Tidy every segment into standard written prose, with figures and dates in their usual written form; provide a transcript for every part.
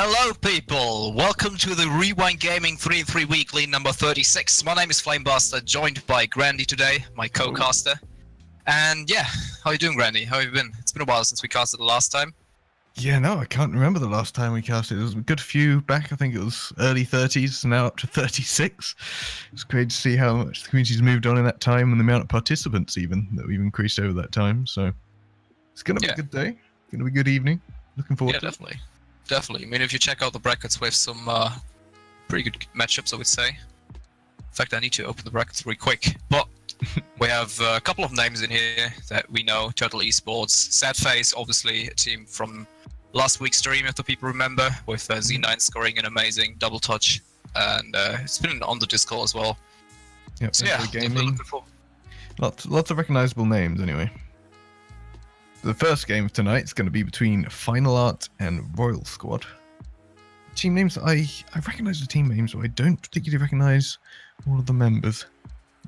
Hello people, welcome to the Rewind Gaming 3-3 Weekly number 36. My name is Flamebuster, joined by Grandy today, my co-caster. And yeah, how are you doing, Grandy? How have you been? It's been a while since we casted the last time. Yeah, no, I can't remember the last time we casted. It was a good few back. I think it was early 30s, now up to 36. It's great to see how much the community's moved on in that time and the amount of participants even that we've increased over that time. So it's going to be a good day. It's going to be a good evening. Looking forward to it. Definitely. I mean, if you check out the brackets, we have some pretty good matchups, I would say. In fact, I need to open the brackets really quick. But we have a couple of names in here that we know. Turtle Esports, Sad Face, obviously a team from last week's stream, if the people remember, with Z9 scoring an amazing double touch. And it's been on the Discord as well. Yep, so yeah, gaming. Lots of recognizable names anyway. The first game of tonight is going to be between Final Art and Royal Squad. Team names, I recognize the team names, but I don't particularly recognize all of the members,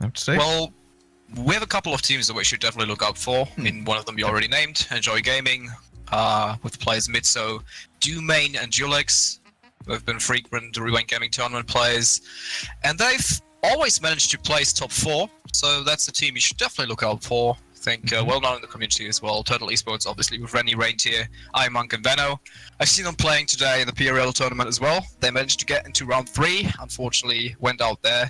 I have to say. Well, we have a couple of teams that we should definitely look out for. I mean, one of them you already named, Enjoy Gaming, with players Mitso, Domain and Julix, who have been frequent Rewind Gaming tournament players. And they've always managed to place top 4, so that's the team you should definitely look out for. I think well known in the community as well. Turtle Esports, obviously, with Rennie Reintier, iMonk, and Veno. I've seen them playing today in the PRL tournament as well. They managed to get into round 3, unfortunately went out there.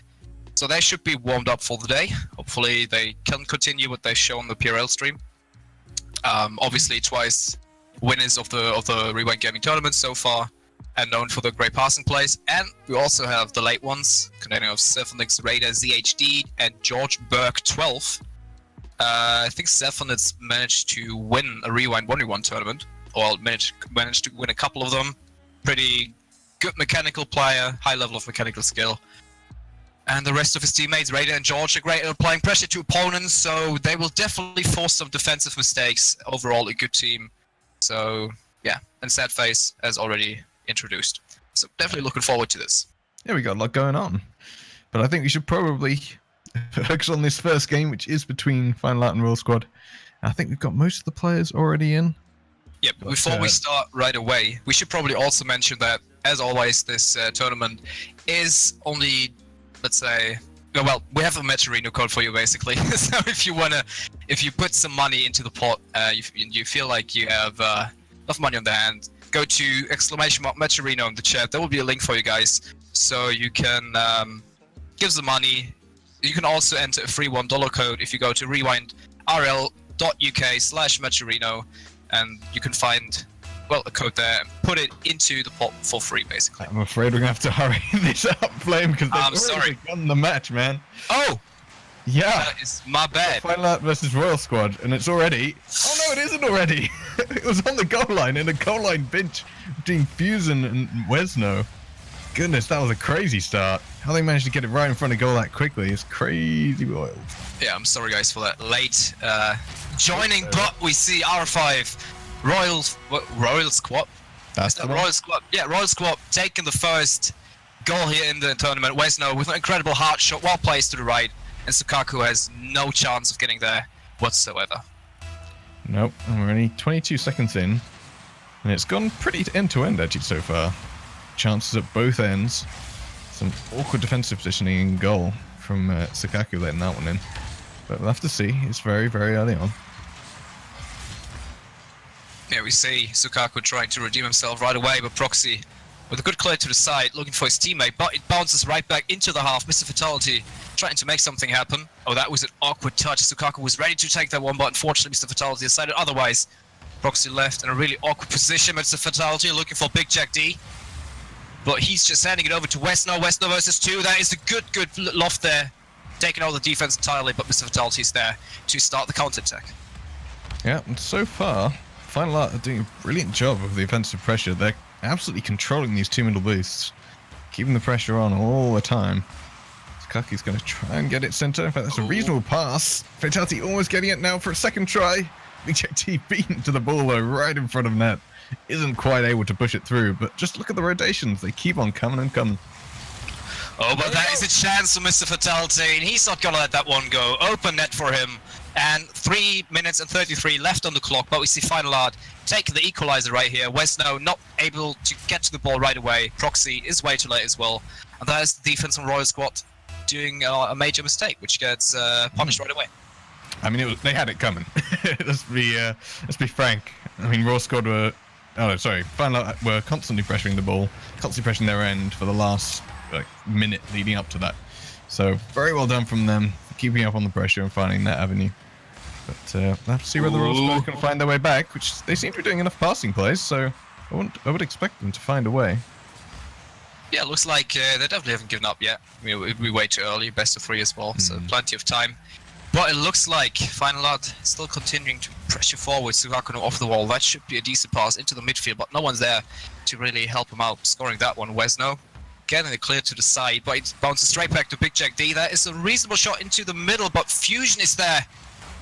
So they should be warmed up for the day. Hopefully they can continue what they show on the PRL stream. Obviously twice winners of the Rewind Gaming tournament so far, and known for the great passing plays. And we also have the late ones, containing of Sephanix Raider, ZHD, and George Burke 12. I think Sephanix managed to win a Rewind 1v1 tournament, or managed to win a couple of them. Pretty good mechanical player, high level of mechanical skill. And the rest of his teammates, Raider and George, are great at applying pressure to opponents, so they will definitely force some defensive mistakes. Overall, a good team. So, yeah, and Sad Face, as already introduced. So, definitely looking forward to this. Yeah, we got a lot going on. But I think we should probably focus on this first game, which is between Final Art and Royal Squad. I think we've got most of the players already in. Yeah, but before we start right away, we should probably also mention that, as always, this tournament is only, let's say, well, we have a match arena code for you basically. So if you put some money into the pot, you feel like you have enough money on the hand, go to !match arena on the chat. There will be a link for you guys, so you can give the money. You can also enter a free $1 code if you go to rewindrl.uk/matcharino, and you can find, well, a code there and put it into the pot for free, basically. I'm afraid we're gonna have to hurry this up, Flame, because they've already begun the match, man. Oh! Yeah. That is my bad. Final Art versus Royal Squad, and it's already... Oh no, it isn't already! It was on the goal line, in a goal line bench between Fusion and Wesno. Goodness, that was a crazy start. How they managed to get it right in front of goal that quickly is crazy wild. Yeah, I'm sorry guys for that late joining, but we see R5 Royal Squad. That's the Royal Squad. Yeah, Royal Squad taking the first goal here in the tournament. Wesno with an incredible hard shot, well placed to the right, and Sukaku has no chance of getting there whatsoever. Nope, and we're only 22 seconds in, and it's gone pretty end-to-end actually so far. Chances at both ends. Some awkward defensive positioning in goal from Sukaku letting that one in. But we'll have to see. It's very, very early on. Yeah, we see Sukaku trying to redeem himself right away, but Proxy with a good clear to the side, looking for his teammate, but it bounces right back into the half. Mr. Fatality trying to make something happen. Oh, that was an awkward touch. Sukaku was ready to take that one, but unfortunately Mr. Fatality decided otherwise. Proxy left in a really awkward position. Mr. Fatality looking for Big Jack D. But he's just handing it over to Wesno. Wesno versus 2. That is a good loft there. Taking out the defense entirely, but Mr. Fatality is there to start the counter-attack. Yeah, and so far, Final Art are doing a brilliant job of the offensive pressure. They're absolutely controlling these two middle boosts, keeping the pressure on all the time. Sukaku's going to try and get it center. In fact, that's a reasonable pass. Fatality almost getting it now for a second try. BJT beaten to the ball though, right in front of net. Isn't quite able to push it through, but just look at the rotations. They keep on coming and coming. Oh, but that is a chance for Mr. Fatality, and he's not going to let that one go. Open net for him, And 3 minutes and 33 left on the clock, but we see Final Art taking the equalizer right here. Wesno not able to get to the ball right away. Proxy is way too late as well. And that is the defense from Royal Squad doing a major mistake, which gets punished right away. I mean, they had it coming. let's be frank. I mean, Royal Squad were Final Art were constantly pressuring the ball, constantly pressuring their end for the last minute leading up to that. So very well done from them, keeping up on the pressure and finding that avenue. But we'll have to see whether Royal Squad can find their way back, which they seem to be doing enough passing plays, so I would expect them to find a way. Yeah, it looks like they definitely haven't given up yet. I mean, we way too early, best of 3 as well, so plenty of time. But it looks like Final Art still continuing to pressure forward. Sukaku off the wall. That should be a decent pass into the midfield, but no one's there to really help him out scoring that one. Wesno getting it clear to the side, but it bounces straight back to Big Jack D. That is a reasonable shot into the middle, but Fusion is there.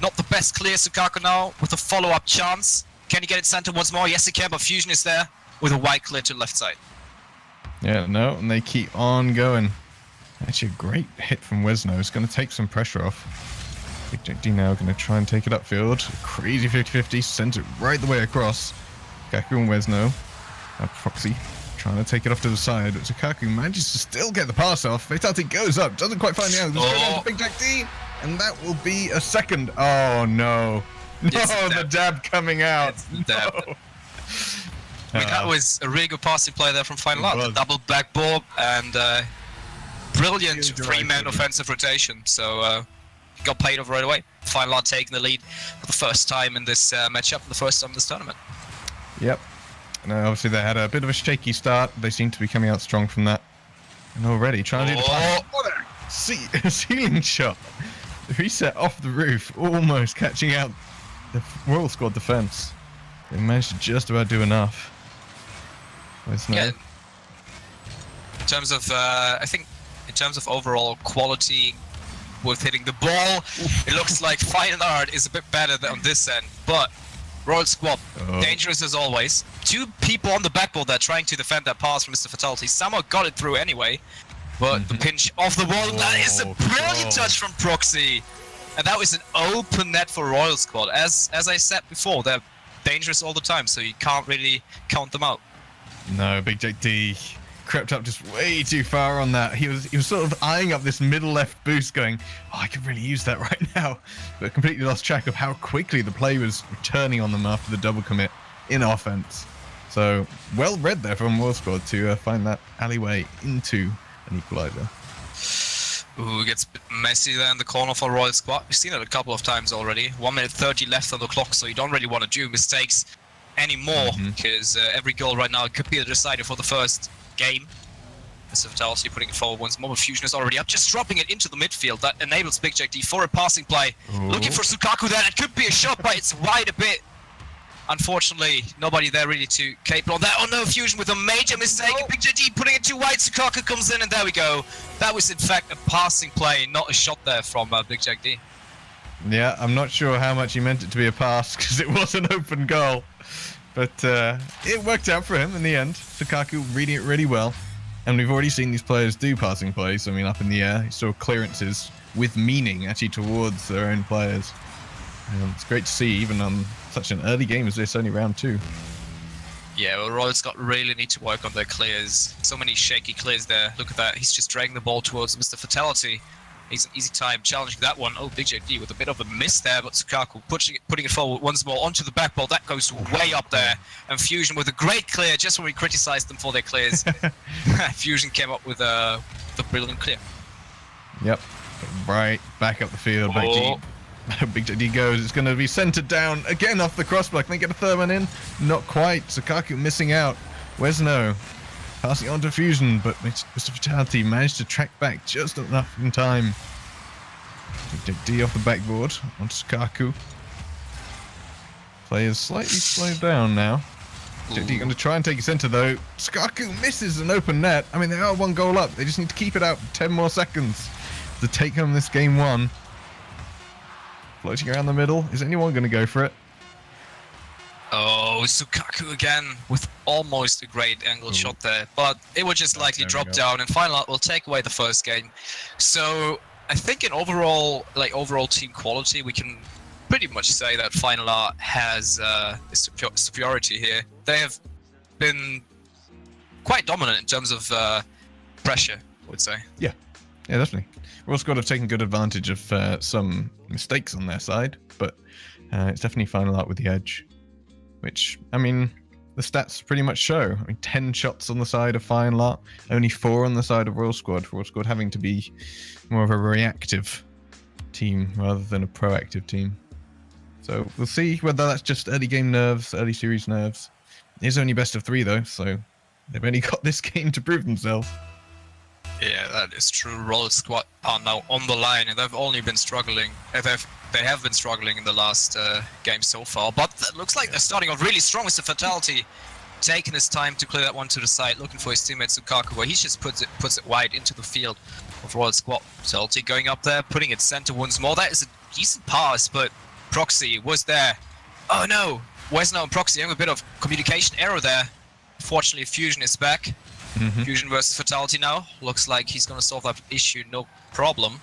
Not the best clear. Sukaku now with a follow-up chance. Can he get it center once more? Yes, he can, but Fusion is there with a wide clear to the left side. Yeah, no, and they keep on going. Actually, a great hit from Wesno. It's going to take some pressure off. Big Jack D now going to try and take it upfield. Crazy 50-50, sends it right the way across. Sukaku and Wesno. Proxy trying to take it off to the side, but Sukaku manages to still get the pass off. Fatality goes up, doesn't quite find the angle. Goes down to Big Jack D, and that will be a second. Oh no. No, the dab coming out. It's the dab. No. I mean, that was a really good passing play there from Final Art. Double backboard and brilliant 3-man offensive rotation. So got paid off right away. Final Art taking the lead for the first time in this matchup, the first time in this tournament. Yep. And obviously they had a bit of a shaky start. They seem to be coming out strong from that. And already trying to do the pass. What a ceiling shot. The reset off the roof, almost catching out the Royal Squad defense. They managed to just about do enough. Yeah. In terms of, I think, in terms of overall quality with hitting the ball, it looks like Final Art is a bit better on this end, but Royal Squad, dangerous as always. 2 people on the backboard there trying to defend that pass from Mr. Fatality. Somehow got it through anyway, but the pinch off the wall, that is a brilliant touch from Proxy. And that was an open net for Royal Squad. As I said before, they're dangerous all the time, so you can't really count them out. No, Big Jack D crept up just way too far on that. He was sort of eyeing up this middle left boost going, oh, I could really use that right now. But completely lost track of how quickly the play was returning on them after the double commit in offense. So well read there from Royal Squad to find that alleyway into an equalizer. Ooh, it gets a bit messy there in the corner for Royal Squad. We've seen it a couple of times already. 1 minute 30 left on the clock, so you don't really want to do mistakes anymore, because every goal right now could be the decider for the first game. Mr. Fatality putting it forward once more, but Fusion is already up, just dropping it into the midfield. That enables Big Jack D for a passing play. Looking for Sukaku there, it could be a shot, but it's wide a bit. Unfortunately, nobody there really to cape on that. Oh no, Fusion with a major mistake. Big Jack D putting it too wide, Sukaku comes in, and there we go. That was in fact a passing play, not a shot there from Big Jack D. Yeah, I'm not sure how much he meant it to be a pass, because it was an open goal. But it worked out for him in the end. Sukaku reading it really well. And we've already seen these players do passing plays. I mean, up in the air, you saw clearances with meaning actually towards their own players. It's great to see, even on such an early game as this, only round 2. Yeah, well, Royal Squad really need to work on their clears. So many shaky clears there. Look at that. He's just dragging the ball towards Mr. Fatality. He's an easy time challenging that one. Oh, Big Jack D with a bit of a miss there, but Sukaku putting it forward once more onto the back ball. That goes way up there. And Fusion with a great clear, just when we criticized them for their clears. Fusion came up with the brilliant clear. Yep, right back up the field. Back deep. Big Jack D goes. It's going to be centered down again off the crossbar. Can they get a third one in? Not quite. Sukaku missing out. Wesno passing on to Fusion, but Mr. Fatality managed to track back just enough in time. Big Jack D off the backboard on Sukaku. Play is slightly slowed down now. Jack D going to try and take a center though. Sukaku misses an open net. I mean, they are 1 goal up. They just need to keep it out 10 more seconds to take home this game 1. Floating around the middle. Is anyone going to go for it? Oh, Sukaku again with almost a great angled shot there, but it would just likely drop down, and Final Art will take away the first game. So I think in overall team quality, we can pretty much say that Final Art has superiority here. They have been quite dominant in terms of pressure, I would say. Yeah, definitely. Royal Squad have taken good advantage of some mistakes on their side, but it's definitely Final Art with the edge, which, I mean, the stats pretty much show. I mean, 10 shots on the side of Final Art, only 4 on the side of Royal Squad. Royal Squad having to be more of a reactive team rather than a proactive team. So we'll see whether that's just early game nerves, early series nerves. It is only best of 3 though, so they've only got this game to prove themselves. Yeah, that is true. Royal Squad are now on the line, and they've only been struggling. They have been struggling in the last game so far, but it looks like they're starting off really strong with the Fatality, taking his time to clear that one to the side, looking for his teammate Sukaku, where he just puts it wide into the field of Royal Squad. Fatality going up there, putting it center once more. That is a decent pass, but Proxy was there. Oh no! Wesno and Proxy having a bit of communication error there. Fortunately, Fusion is back. Fusion versus Fatality now. Looks like he's going to solve that issue, no problem.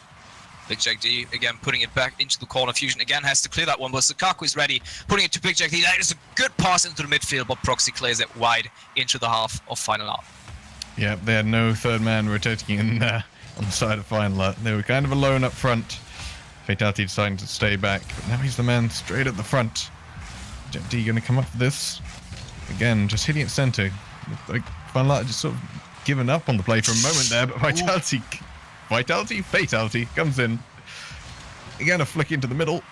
Big Jack D again putting it back into the corner. Fusion again has to clear that one, but Sukaku is ready, putting it to Big Jack D. That is a good pass into the midfield, but Proxy clears it wide into the half of Final Art. Yeah, they had no third man rotating in there on the side of Final Art. They were kind of alone up front. Fatality deciding to stay back, but now he's the man straight at the front. Jack D going to come up for this. Again, just hitting it center. Like Final Art just sort of given up on the play for a moment there, but Fatality comes in. Again, a flick into the middle.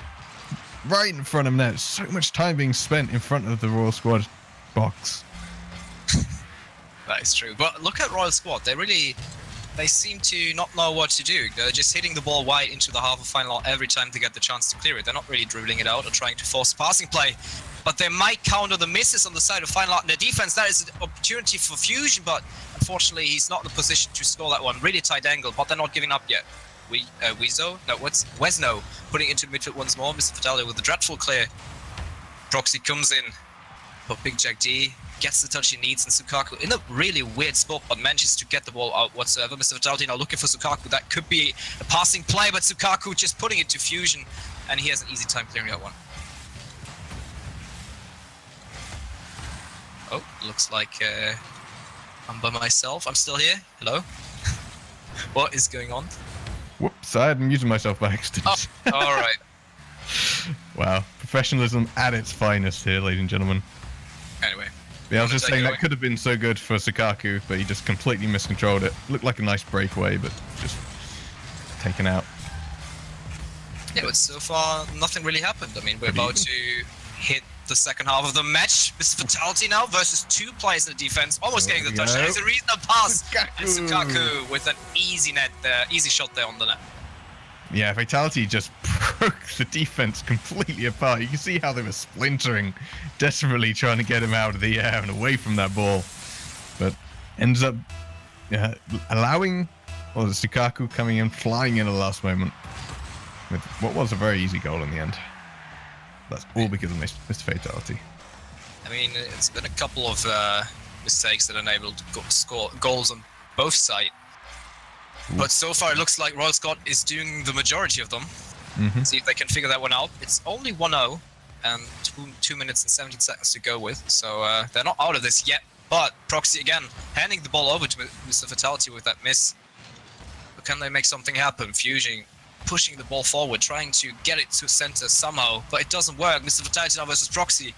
Right in front of net. So much time being spent in front of the Royal Squad box. That is true. But look at Royal Squad. They seem to not know what to do. They're just hitting the ball wide into the half of Final Art every time they get the chance to clear it. They're not really dribbling it out or trying to force passing play. But they might counter the misses on the side of Final Art. In their defense, that is an opportunity for Fusion, but unfortunately he's not in a position to score that one. Really tight angle, but they're not giving up yet. Wesno putting it into midfield once more. Mr. Fatality with the dreadful clear. Proxy comes in, but Big Jack D gets the touch he needs, and Sukaku in a really weird spot, but manages to get the ball out whatsoever. Mr. Fatality now looking for Sukaku. That could be a passing play, but Sukaku just putting it to Fusion, and he has an easy time clearing that one. Oh, looks like I'm by myself. I'm still here. Hello? What is going on? Whoops, I had muted myself by accident. Oh, alright. Wow, professionalism at its finest here, ladies and gentlemen. Anyway. Yeah, I was just saying that could have been so good for Sukaku, but he just completely miscontrolled it. Looked like a nice breakaway, but just taken out. Yeah, but so far, nothing really happened. I mean, we're about to hit the second half of the match. Mr. Fatality now versus 2 players in the defense, almost getting the touchdown. It's a reasonable pass. And Sukaku with an easy shot there on the net. Yeah, Fatality just broke the defense completely apart. You can see how they were splintering, desperately trying to get him out of the air and away from that ball. But ends up allowing Sukaku coming in, flying in at the last moment with what was a very easy goal in the end. That's all because of Mr. Fatality. I mean, it's been a couple of mistakes that enabled to score goals on both sides. But so far, it looks like Royal Squad is doing the majority of them. See if they can figure that one out. It's only 1-0 and 2 minutes and 17 seconds to go with. So they're not out of this yet. But Proxy again, handing the ball over to Mr. Fatality with that miss. But can they make something happen? Fusion pushing the ball forward, trying to get it to center somehow. But it doesn't work. Mr. Fatality now versus Proxy.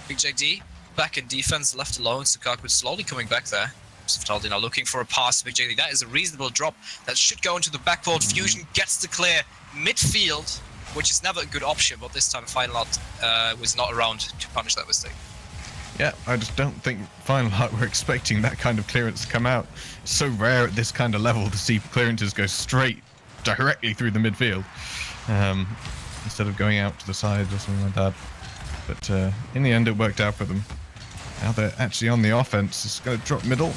Big JD back in defense, left alone. Sukaku slowly coming back there. Fatality now looking for a pass to Big JD. That is a reasonable drop that should go into the backboard. Fusion gets to clear midfield, which is never a good option, but this time Final Art was not around to punish that mistake. Yeah, I just don't think Final Art were expecting that kind of clearance to come out. It's so rare at this kind of level to see clearances go straight directly through the midfield instead of going out to the side or something like that. But in the end, it worked out for them. Now they're actually on the offense. It's going to drop middle.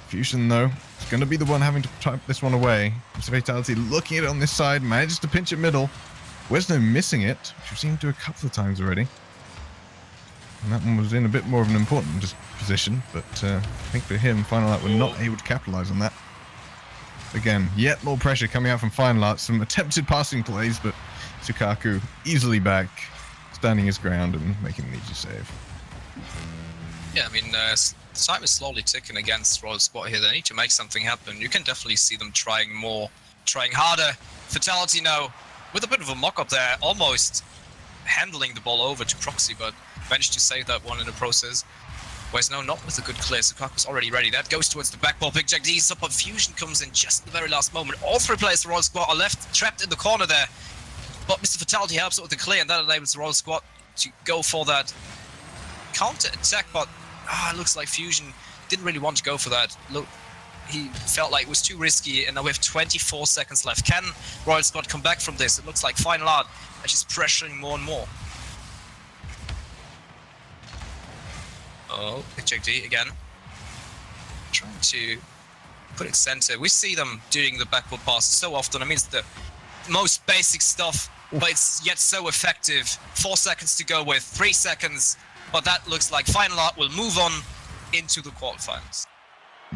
Fusion, though, is going to be the one having to type this one away. Mr. Fatality looking at it on this side, manages to pinch it middle. Wesno missing it, which we've seen him do a couple of times already. And that one was in a bit more of an important position, but I think for him, Final Art were not able to capitalize on that. Again, yet more pressure coming out from Final Art. Some attempted passing plays, but Sukaku easily back, standing his ground and making an easy save. Yeah, I mean, time is slowly ticking against Royal Squad here. They need to make something happen. You can definitely see them trying more, trying harder. Fatality now, with a bit of a mock-up there, almost handling the ball over to Proxy, but managed to save that one in the process. Whereas no, not with a good clear. Sukaku's already ready. That goes towards the back ball. Big Jack D's up, but Fusion comes in just at the very last moment. All three players of the Royal Squad are left trapped in the corner there. But Mr. Fatality helps with the clear, and that enables the Royal Squad to go for that counter attack. But it looks like Fusion didn't really want to go for that. Look, he felt like it was too risky, and now we have 24 seconds left. Can Royal Squad come back from this? It looks like Final Art is just pressuring more and more. Oh, HXD again. Trying to put it center. We see them doing the backward pass so often. I mean, it's the most basic stuff, but it's yet so effective. 4 seconds to go with, 3 seconds. But that looks like Final Art will move on into the quarterfinals.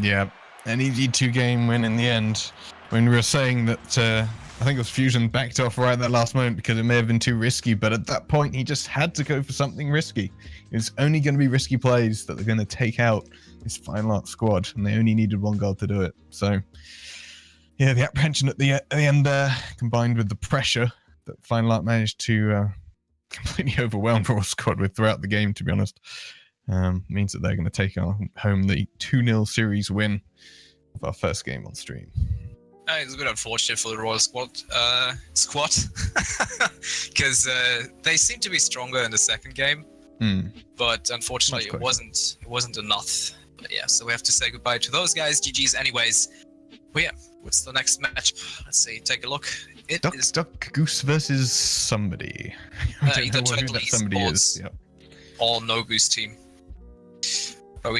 Yeah, an easy 2-game win in the end. When we were saying that, I think it was Fusion backed off right at that last moment because it may have been too risky, but at that point he just had to go for something risky. It's only going to be risky plays that are going to take out this Final Art squad, and they only needed one goal to do it. So, yeah, the apprehension at the end there, combined with the pressure that Final Art managed to completely overwhelm Raw squad with throughout the game, to be honest, means that they're going to take home the 2-0 series win of our first game on stream. It's a bit unfortunate for the Royal Squad, because they seem to be stronger in the second game, but unfortunately it wasn't enough. But yeah, so we have to say goodbye to those guys. GG's anyways. But yeah, what's the next match? Let's see. Take a look. It is Duck Goose versus somebody. Either Turtle Esports Yep. or No Goose team. But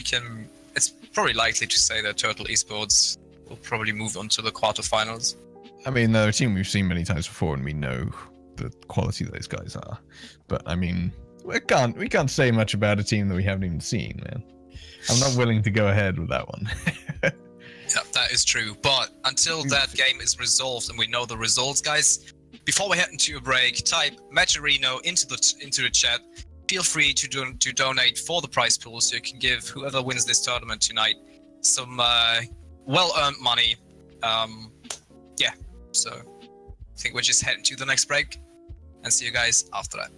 it's probably likely to say that Turtle Esports will probably move on to the quarterfinals. I mean, they're a team we've seen many times before, and we know the quality those guys are. But I mean, we can't say much about a team that we haven't even seen, man. I'm not willing to go ahead with that one. Yeah, that is true. But until that game is resolved and we know the results, guys, before we head into a break, type Matcherino into the chat. Feel free to donate for the prize pool, so you can give whoever wins this tournament tonight some well-earned money. Yeah, so I think we're just heading to the next break and see you guys after that.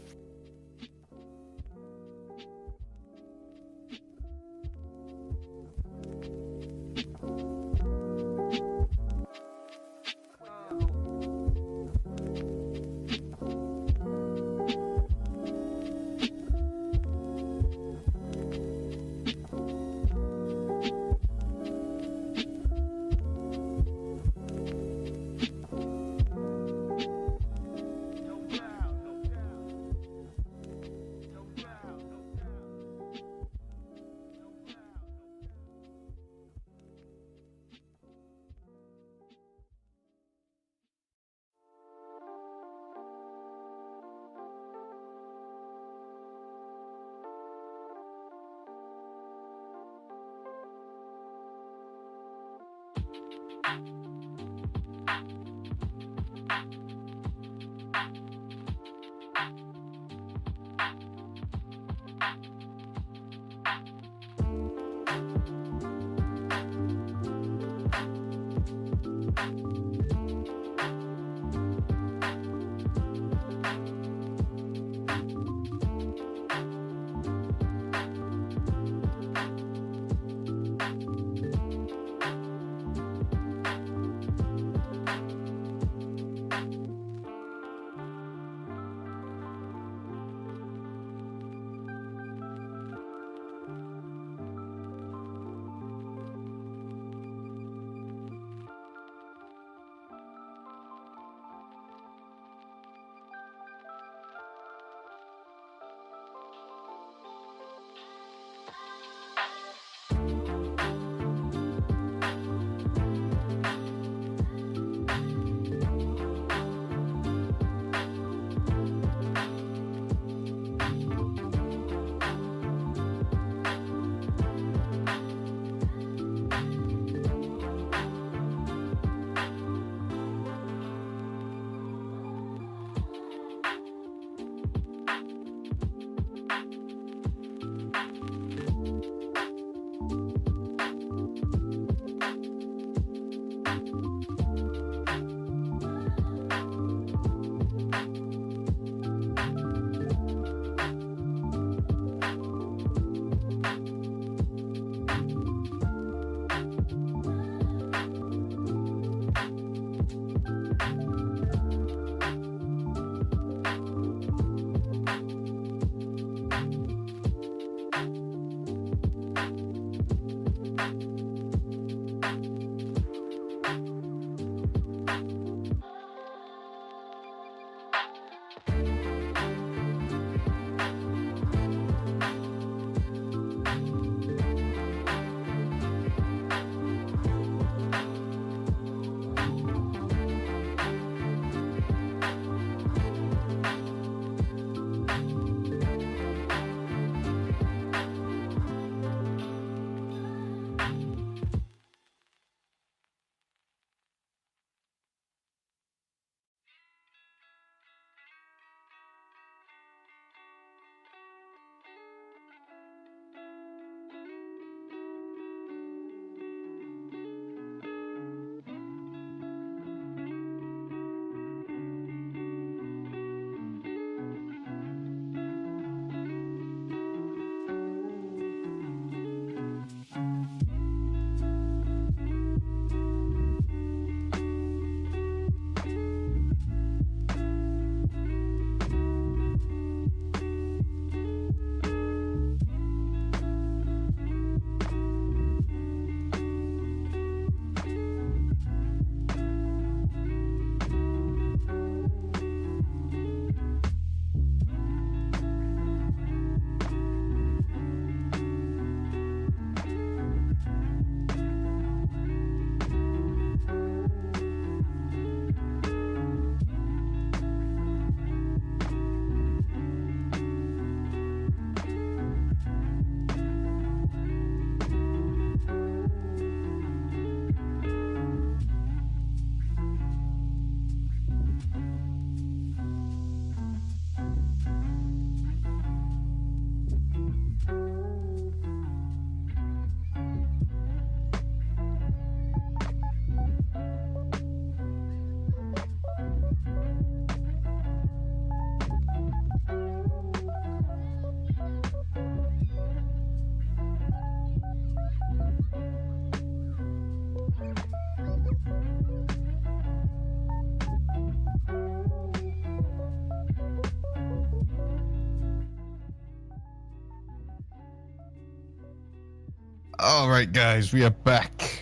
Alright guys, we are back.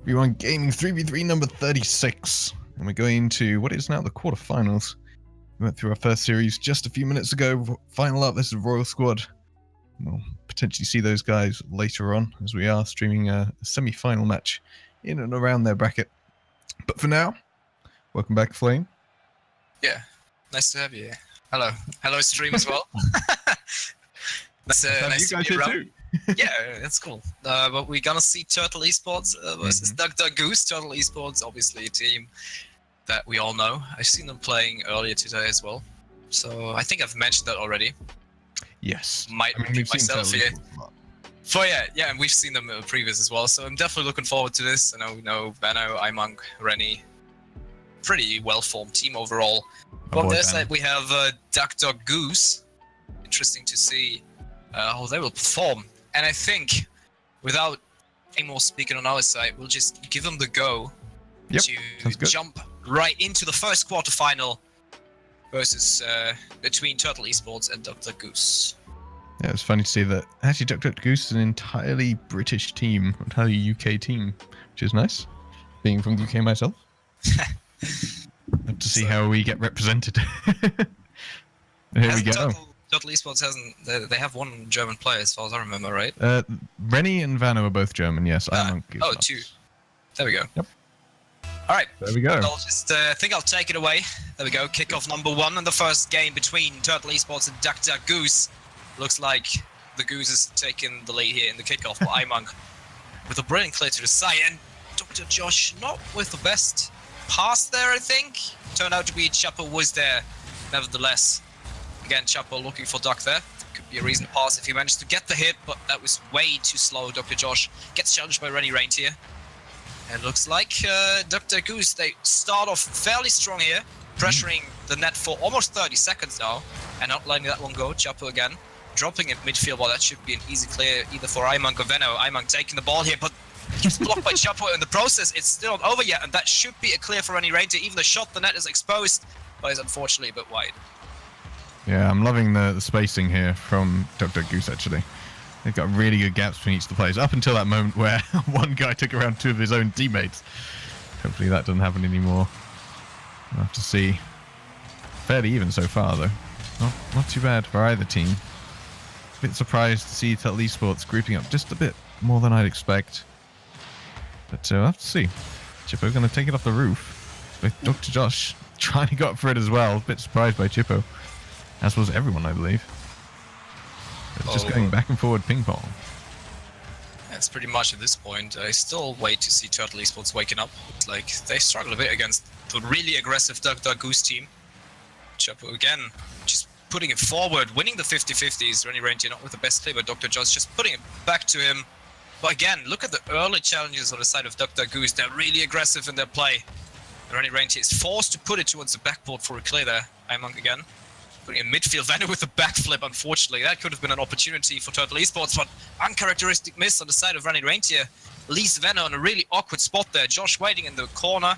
We won Gaming 3v3 number 36. And we're going into what is now the quarterfinals. We went through our first series just a few minutes ago. Final up, this is Royal Squad. We'll potentially see those guys later on as we are streaming a semi-final match in and around their bracket. But for now, welcome back, Flame. Yeah, nice to have you here. Hello. Hello, stream as well. Nice to be around. Yeah, that's cool. But we're gonna see Turtle Esports versus Duck Goose. Turtle Esports, obviously a team that we all know. I've seen them playing earlier today as well. So I think I've mentioned that already. Yes. Might repeat myself here. So yeah, and we've seen them previous as well. So I'm definitely looking forward to this. I know we know Vano, iMonk, Rennie. Pretty well-formed team overall. But on their side we have Duck Goose. Interesting to see how they will perform. And I think, without any more speaking on our side, we'll just give them the go to jump right into the first quarterfinal versus between Turtle Esports and Dr. Goose. Yeah, it's funny to see that actually Dr. Goose is an entirely British team, entirely UK team, which is nice, being from the UK myself. Love to see how we get represented. Here we go. Turtle Esports hasn't. They have one German player, as far as I remember, right? Rennie and Vano are both German. Yes, iMonk is not. Two. There we go. Yep. All right. There we go. I'll just think I'll take it away. There we go. Kickoff number 1 in the first game between Turtle Esports and Dr. Goose. Looks like the Goose is taking the lead here in the kickoff. But iMonk with a brilliant clear to the side, and Dr. Josh not with the best pass there. I think turned out to be Chapo was there, nevertheless. Again, Chapo looking for Duck there. Could be a reason to pass if he managed to get the hit, but that was way too slow. Dr. Josh gets challenged by Rennie Reindeer. And it looks like Dr. Goose, they start off fairly strong here, pressuring the net for almost 30 seconds now, and not letting that one go. Chapo again, dropping it midfield. Well, that should be an easy clear either for iMonk or Veno. iMonk taking the ball here, but gets blocked by Chapo in the process. It's still not over yet, and that should be a clear for Rennie Reindeer. Even the shot, the net is exposed, but is unfortunately a bit wide. Yeah, I'm loving the spacing here from Dr. Goose, actually. They've got really good gaps between each of the players, up until that moment where one guy took around 2 of his own teammates. Hopefully that doesn't happen anymore. We'll have to see. Fairly even so far, though. Not too bad for either team. A bit surprised to see Turtle Esports grouping up just a bit more than I'd expect. But we'll have to see. Chippo going to take it off the roof, with Dr. Josh trying to go up for it as well. A bit surprised by Chippo. As was everyone, I believe. It's just going back and forward ping pong. That's pretty much at this point. I still wait to see Turtle Esports waking up. It's like they struggle a bit against the really aggressive Dr. Goose team. Chapo again, just putting it forward, winning the 50-50s. Rennie Reindeer not with the best play, but Dr. Josh just putting it back to him. But again, look at the early challenges on the side of Dr. Goose. They're really aggressive in their play. Rennie Reindeer is forced to put it towards the backboard for a clear there. iMonk again. Putting in midfield, Vano with a backflip, unfortunately. That could have been an opportunity for Turtle Esports, but uncharacteristic miss on the side of Rennie Reindeer. Leaves Vano in a really awkward spot there. Josh waiting in the corner.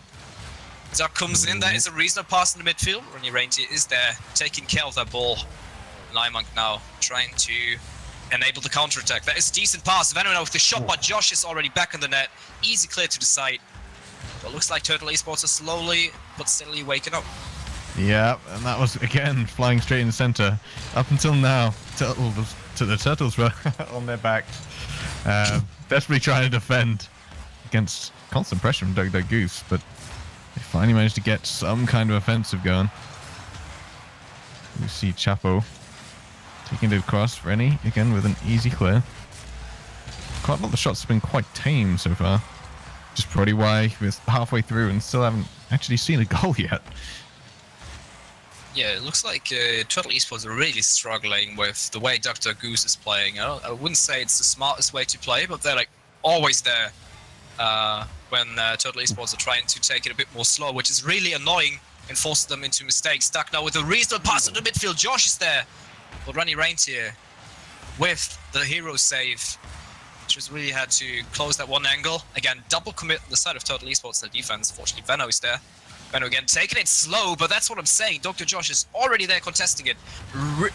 Duck comes in, that is a reasonable pass in the midfield. Rennie Reindeer is there, taking care of that ball. And iMonk now trying to enable the counter-attack. That is a decent pass. Vano now with the shot, but Josh is already back in the net. Easy clear to the side. But looks like Turtle Esports are slowly but steadily waking up. Yeah, and that was, again, flying straight in the center. Up until now, the Turtles were on their backs, desperately trying to defend against constant pressure from Dr. Goose, but they finally managed to get some kind of offensive going. We see Chapo taking it across. Rennie, again, with an easy clear. Quite a lot of the shots have been quite tame so far. Just probably why we're halfway through and still haven't actually seen a goal yet. Yeah, it looks like Turtle Esports are really struggling with the way Dr. Goose is playing. I wouldn't say it's the smartest way to play, but they're like always there when Turtle Esports are trying to take it a bit more slow, which is really annoying and forces them into mistakes. Duck now with a reasonable pass to the midfield. Josh is there, but Rennie Reindeer with the hero save. Just really had to close that one angle. Again, double commit on the side of Turtle Esports, the defense. Fortunately, Vano is there. Vano again taking it slow, but that's what I'm saying. Dr. Josh is already there contesting it.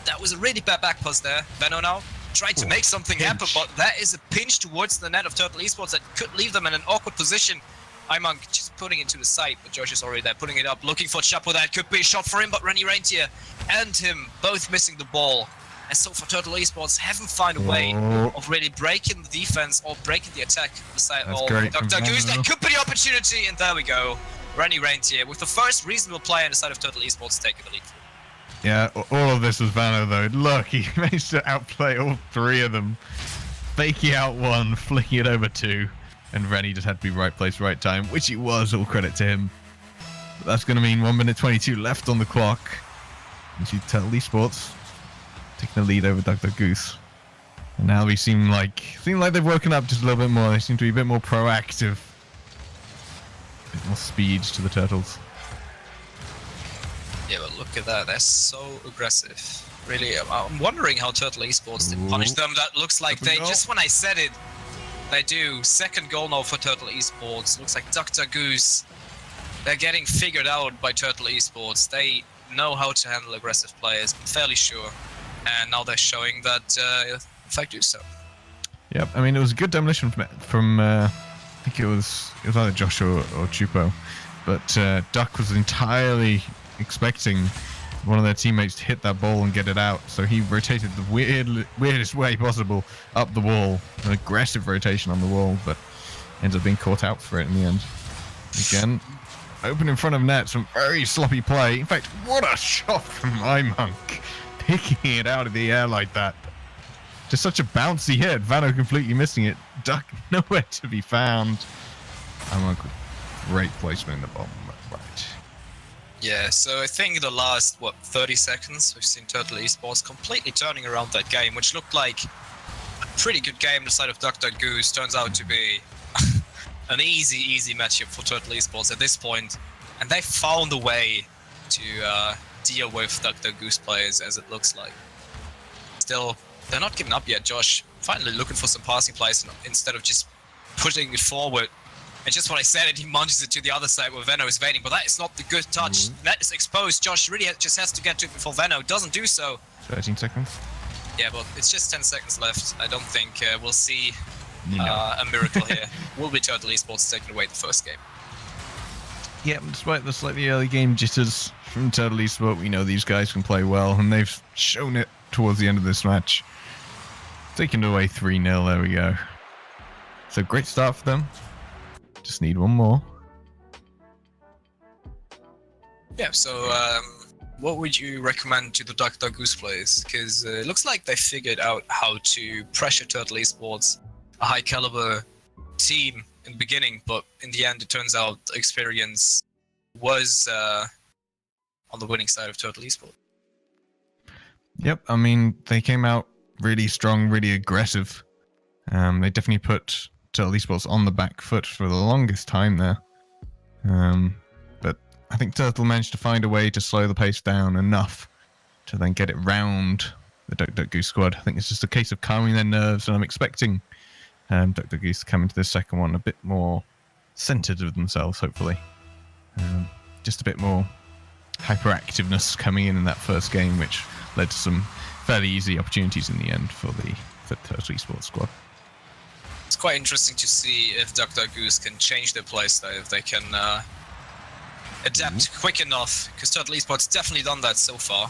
That was a really bad back pass there. Vano now tried to make something happen, but that is a pinch towards the net of Turtle Esports that could leave them in an awkward position. Imonk just putting it to the side, but Josh is already there, putting it up, looking for Chapo. That could be a shot for him, but Rennie Reintier and him both missing the ball. And so for Turtle Esports, haven't found a way of really breaking the defense or breaking the attack. Beside all Dr. Goose, that could be the opportunity, and there we go. Rennie Reintier with the first reasonable player on the side of Turtle Esports taking the lead. Yeah, all of this was Vano though. Look, he managed to outplay all three of them. Faking out one, flicking it over two. And Rennie just had to be right place, right time, which he was, all credit to him. But that's going to mean 1 minute 22 left on the clock. And see Turtle Esports taking the lead over Dr. Goose. And now we seem like they've woken up just a little bit more. They seem to be a bit more proactive. A bit more speed to the Turtles. Yeah, but look at that. They're so aggressive. Really, I'm wondering how Turtle Esports didn't punish them. That looks like they, just when I said it, they do. Second goal now for Turtle Esports. Looks like Dr. Goose. They're getting figured out by Turtle Esports. They know how to handle aggressive players, I'm fairly sure. And now they're showing that, in fact, do so. Yep, I mean, it was a good demolition from I think it was either Josh or Chupo. But Duck was entirely expecting one of their teammates to hit that ball and get it out, so he rotated the weirdest way possible up the wall, an aggressive rotation on the wall, but ends up being caught out for it in the end. Again, open in front of net, some very sloppy play. In fact, what a shot from Imonk, picking it out of the air like that. Just such a bouncy hit, Vano completely missing it, Duck nowhere to be found. Imonk, great placement in the bottom right. Yeah, so I think the last, 30 seconds, we've seen Turtle Esports completely turning around that game, which looked like a pretty good game on the side of Dr. Goose. Turns out to be an easy matchup for Turtle Esports at this point. And they found a way to deal with Dr. Goose players, as it looks like. Still, they're not giving up yet, Josh. Finally looking for some passing plays instead of just pushing it forward. And just what I said, and he munches it to the other side where Veno is waiting, but that is not the good touch. That is exposed. Josh really just has to get to it before Veno doesn't do so. 13 seconds. Yeah, but it's just 10 seconds left. I don't think we'll see a miracle here. Will be Turtle Esports taking away the first game. Yeah, despite the slightly early game jitters from Turtle Esports, we know these guys can play well, and they've shown it towards the end of this match. Taking it away 3-0, there we go. So great start for them. Just need one more. Yeah, so what would you recommend to the Dr. Goose players? Because it looks like they figured out how to pressure Turtle Esports, a high caliber team in the beginning, but in the end it turns out experience was on the winning side of Turtle Esports. Yep, I mean, they came out really strong, really aggressive. They definitely put Turtle Esports on the back foot for the longest time there. But I think Turtle managed to find a way to slow the pace down enough to then get it round the Dr. Goose squad. I think it's just a case of calming their nerves, and I'm expecting Dr. Goose to come into this second one a bit more centered of themselves, hopefully. Just a bit more hyperactiveness coming in that first game, which led to some fairly easy opportunities in the end for the Turtle Esports squad. It's quite interesting to see if Dr. Goose can change their playstyle, if they can adapt quick enough, because Turtle Esports definitely done that so far.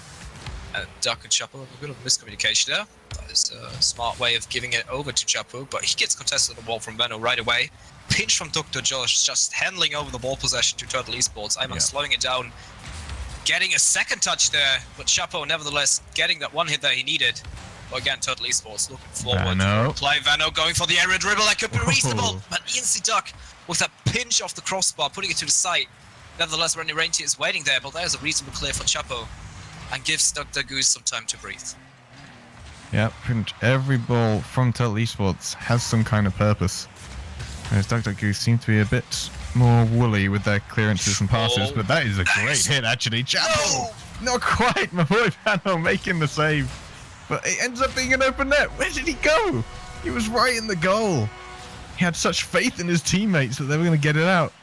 Duck and Chapo have a bit of miscommunication there. That is a smart way of giving it over to Chapo, but he gets contested on the ball from Veno right away. Pinch from Dr. Josh, just handling over the ball possession to Turtle Esports. Iman slowing it down, getting a second touch there, but Chapo nevertheless getting that one hit that he needed. But again, Turtle Esports looking forward to play Veno going for the aerial dribble. That could be reasonable, but Ian Duck with that pinch off the crossbar, putting it to the side. Nevertheless, Rennie Reintier is waiting there, but there's a reasonable clear for Chapo and gives Dr. Goose some time to breathe. Yeah, pretty much every ball from Turtle Esports has some kind of purpose. Whereas Dr. Goose seems to be a bit more woolly with their clearances and passes, but that is a great hit actually. Chapo! No! Not quite, my boy Vano making the save. But it ends up being an open net. Where did he go? He was right in the goal. He had such faith in his teammates that they were going to get it out.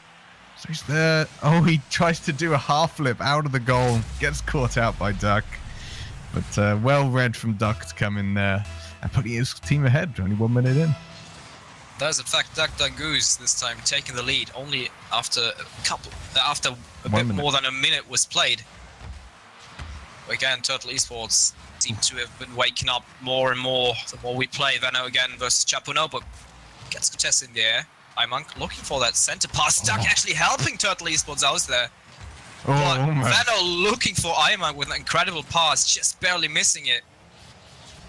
So he's there. Oh, he tries to do a half flip out of the goal. Gets caught out by Duck. But well read from Duck to come in there and putting his team ahead only 1 minute in. There's in fact DuckDuckGoose this time taking the lead only after a bit more than a minute was played. Again, Turtle Esports seem to have been waking up more and more the more we play. Veno again versus Chapuno, but gets contested in the air. iMonk looking for that center pass. Duck actually helping Turtle Esports out there. But Veno looking for iMonk with an incredible pass, just barely missing it.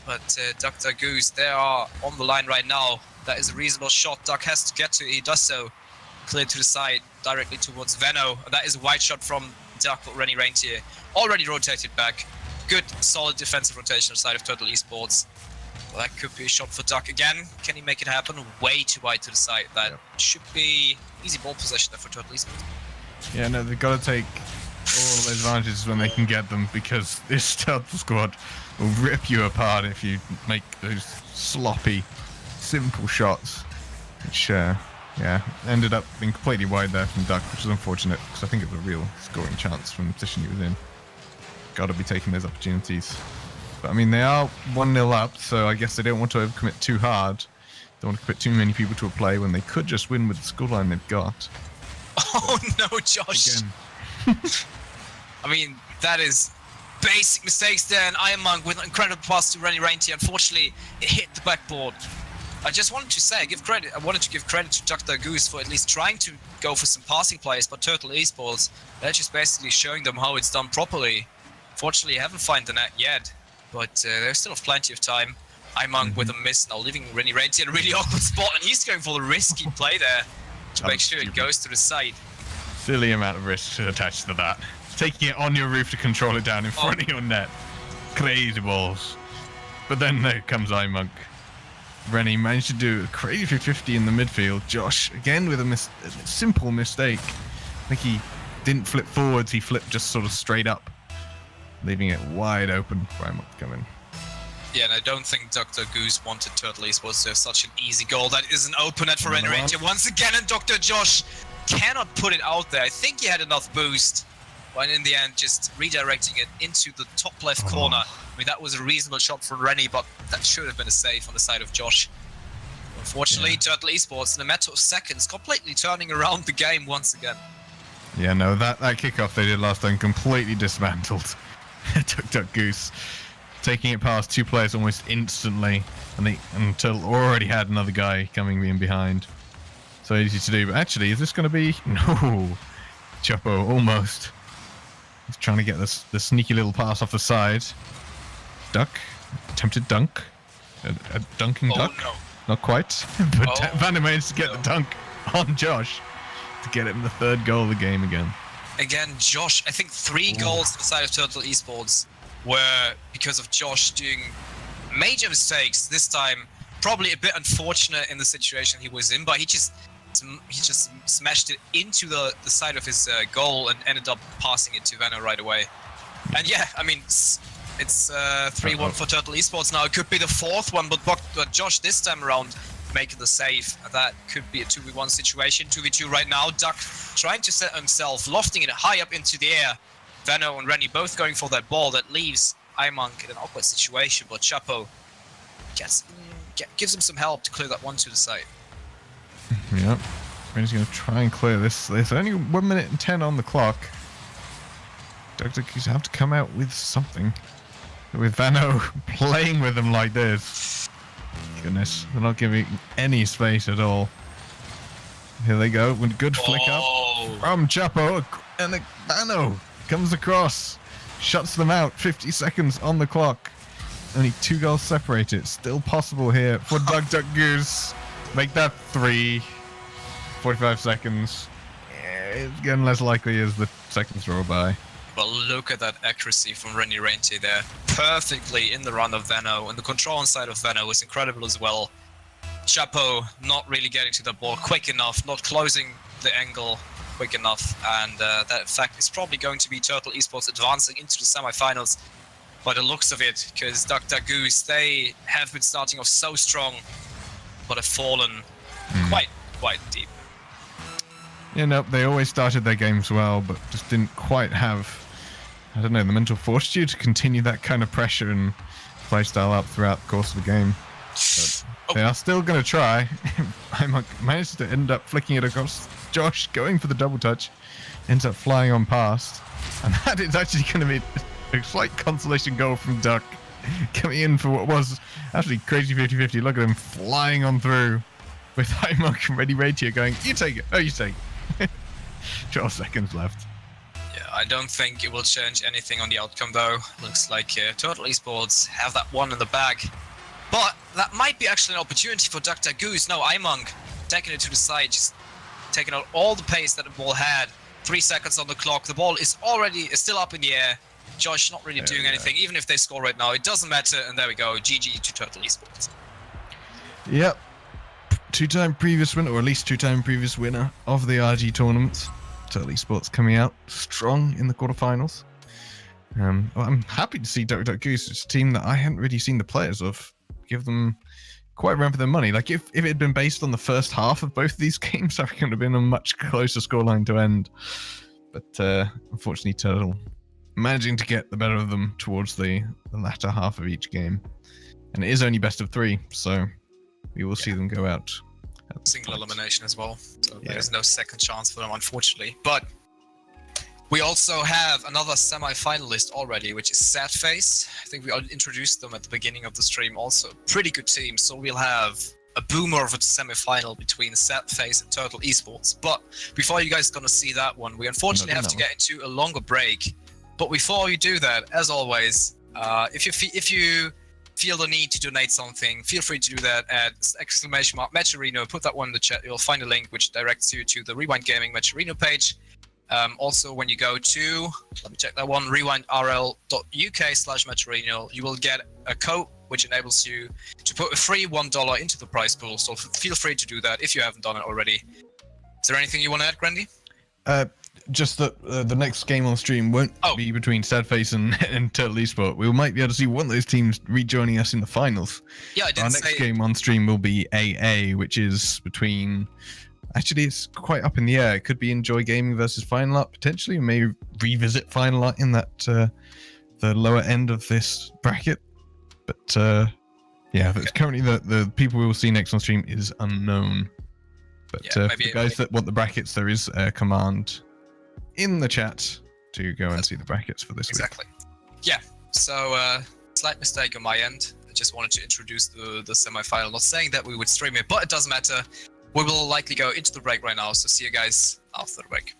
But DuckDuckGoose, they are on the line right now. That is a reasonable shot Duck has to get to. He does so. Clear to the side, directly towards Veno. That is a wide shot from Duck, but Rennie Reintier already rotated back. Good, solid defensive rotation on the side of Turtle Esports. Well, that could be a shot for Duck again. Can he make it happen? Way too wide to the side. That should be easy ball possession there for Turtle Esports. Yeah, no, they've got to take all the advantages when they can get them, because this Turtle squad will rip you apart if you make those sloppy, simple shots. Which, ended up being completely wide there from Duck, which is unfortunate, because I think it was a real scoring chance from the position he was in. Got to be taking those opportunities. But, I mean, they are 1-0 up, so I guess they don't want to overcommit too hard. Don't want to put too many people to a play when they could just win with the scoreline they've got. Oh no, Josh! Again. I mean, that is basic mistakes there, and iMonk with an incredible pass to Rennie Reintier. Unfortunately, it hit the backboard. I just wanted to say, I wanted to give credit to DuckDuckGoose for at least trying to go for some passing plays, but Turtle Esports, they're just basically showing them how it's done properly. Fortunately, I haven't found the net yet, but there's still plenty of time. iMonk with a miss now, leaving Rennie Reintier in a really awkward spot, and he's going for the risky play there to make sure it goes to the side. Silly amount of risk attached to that. Taking it on your roof to control it down in front of your net. Crazy balls. But then there comes iMonk. Rennie managed to do a crazy 50 in the midfield. Josh, again with a simple mistake. I think he didn't flip forwards, he flipped just sort of straight up, leaving it wide open for iMonk to come in. Yeah, and I don't think DuckDuckGoose wanted Turtle Esports to have such an easy goal. That is an open net for Rennie Reintier once again, and Dr. Josh cannot put it out there. I think he had enough boost, but in the end, just redirecting it into the top left corner. I mean, that was a reasonable shot from Rennie, but that should have been a save on the side of Josh. Unfortunately, Turtle Esports, in a matter of seconds, completely turning around the game once again. Yeah, no, that kickoff they did last time completely dismantled DuckDuckGoose. Taking it past two players almost instantly, and Turtle already had another guy coming in behind. So easy to do, but actually, is this going to be... No! Chapo, almost. He's trying to get the sneaky little pass off the side. Duck. Attempted dunk. A dunking duck. No. Not quite. But Vander managed to get the dunk on Josh to get him the third goal of the game again. Again, Josh, I think 3 goals to the side of Turtle Esports were because of Josh doing major mistakes. This time, probably a bit unfortunate in the situation he was in, but he just smashed it into the side of his goal and ended up passing it to Veno right away. And yeah, I mean, it's 3-1 for Turtle Esports now. It could be the 4th one, but Josh this time around making the save. That could be a 2v1 situation. 2v2 right now. Duck trying to set himself, lofting it high up into the air. Veno and Rennie both going for that ball that leaves iMonk in an awkward situation, but Chapo gives him some help to clear that one to the side. Yep. Rennie's going to try and clear this. There's only 1 minute and 10 on the clock. DuckDuckGoose have to come out with something. With Veno playing with them like this. Goodness, they're not giving any space at all. Here they go, with a good flick up from Chapo, and Veno comes across, shuts them out. 50 seconds on the clock. Only 2 goals separated. Still possible here for DuckDuckGoose. Make that 3. 45 seconds. Yeah, it's getting less likely as the seconds roll by. But look at that accuracy from Rennie Reintier there. Perfectly in the run of Veno, and the control inside of Veno was incredible as well. Chapo not really getting to the ball quick enough, not closing the angle quick enough, and that in fact is probably going to be Turtle Esports advancing into the semifinals by the looks of it, because DuckDuckGoose, they have been starting off so strong, but have fallen quite deep. Yeah, nope, they always started their games well, but just didn't quite have, I don't know, the mental fortitude to continue that kind of pressure and playstyle up throughout the course of the game. But they are still going to try. I managed to end up flicking it across Josh, going for the double touch, ends up flying on past. And that is actually going to be a slight consolation goal from Duck, coming in for what was actually crazy 50-50. Look at him flying on through with Highmark and Ready Ratio going, you take it. Oh, you take it. 12 seconds left. Yeah, I don't think it will change anything on the outcome though. Looks like Turtle Esports have that one in the bag. But that might be actually an opportunity for Dr. Goose. No, Imong taking it to the side, just taking out all the pace that the ball had. 3 seconds on the clock. The ball is still up in the air. Josh not really doing anything. Even if they score right now, it doesn't matter. And there we go. GG to Turtle Esports. Yep. Two-time previous winner, or at least two-time previous winner of the RG tournament. Turtle Esports coming out strong in the quarterfinals. Well, I'm happy to see Duck Goose. It's a team that I hadn't really seen the players of. Give them quite a run for their money. Like if it had been based on the first half of both of these games, I reckon it would have been a much closer scoreline to end. But unfortunately, Turtle managing to get the better of them towards the latter half of each game. And it is only best of 3, so we will see them go out. Single elimination as well. So there's no second chance for them, unfortunately. But we also have another semi-finalist already, which is Sadface. I think we introduced them at the beginning of the stream. Also, a pretty good team. So we'll have a boomer of a semi-final between Sadface and Turtle Esports. But before you guys are going to see that one, we unfortunately have to get into a longer break. But before we do that, as always, if you feel the need to donate something, feel free to do that at !Matcherino. Put that one in the chat. You'll find a link which directs you to the Rewind Gaming Matcherino page. Also, when you go to, let me check that one, rewindrl.uk/Matcherino, you will get a code which enables you to put a free $1 into the prize pool. So feel free to do that if you haven't done it already. Is there anything you want to add, Grandy? Just that the next game on stream won't be between Sadface and Turtle Esports. We might be able to see one of those teams rejoining us in the finals. Yeah, I did Our next game on stream will be AA, which is between... Actually, it's quite up in the air. It could be Enjoy Gaming versus Final Art, potentially. We may revisit Final Art in that the lower end of this bracket. But yeah, currently the people we will see next on stream is unknown. But for the guys that want the brackets, there is a command in the chat to go and see the brackets for this week. Exactly. Yeah, so slight mistake on my end. I just wanted to introduce the semi-final. Not saying that we would stream it, but it doesn't matter. We will likely go into the break right now, so see you guys after the break.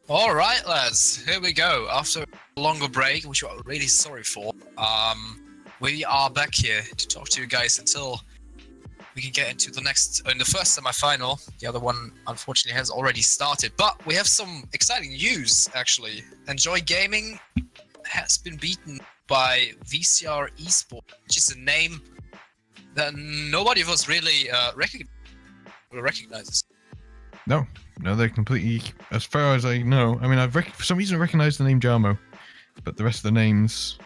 All right, lads, here we go. After a longer break, which we're really sorry for, we are back here to talk to you guys until we can get into the first semi-final. The other one, unfortunately, has already started, but we have some exciting news, actually. Enjoy Gaming has been beaten by VCR Esports, which is a name that nobody of us really recognizes. No, they're completely, as far as I know. I mean, for some reason I recognize the name Jarmo, but the rest of the names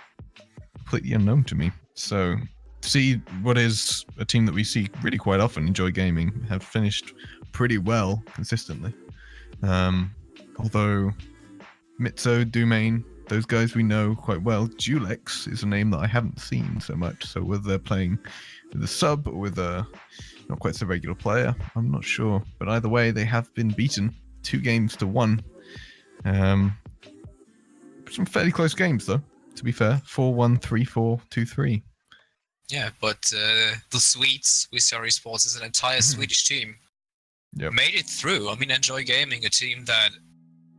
completely unknown to me. So, see what is a team that we see really quite often, Enjoy Gaming, have finished pretty well consistently. Although Mitso, Domain, those guys we know quite well. Julex is a name that I haven't seen so much. So whether they're playing with a sub or with a not quite so regular player, I'm not sure. But either way, they have been beaten 2-1. Some fairly close games, though, to be fair. 4-1, 3-4, 2-3. Yeah, but the Swedes, VCR Esports, is an entire Swedish team. Yep. Made it through. I mean, Enjoy Gaming, a team that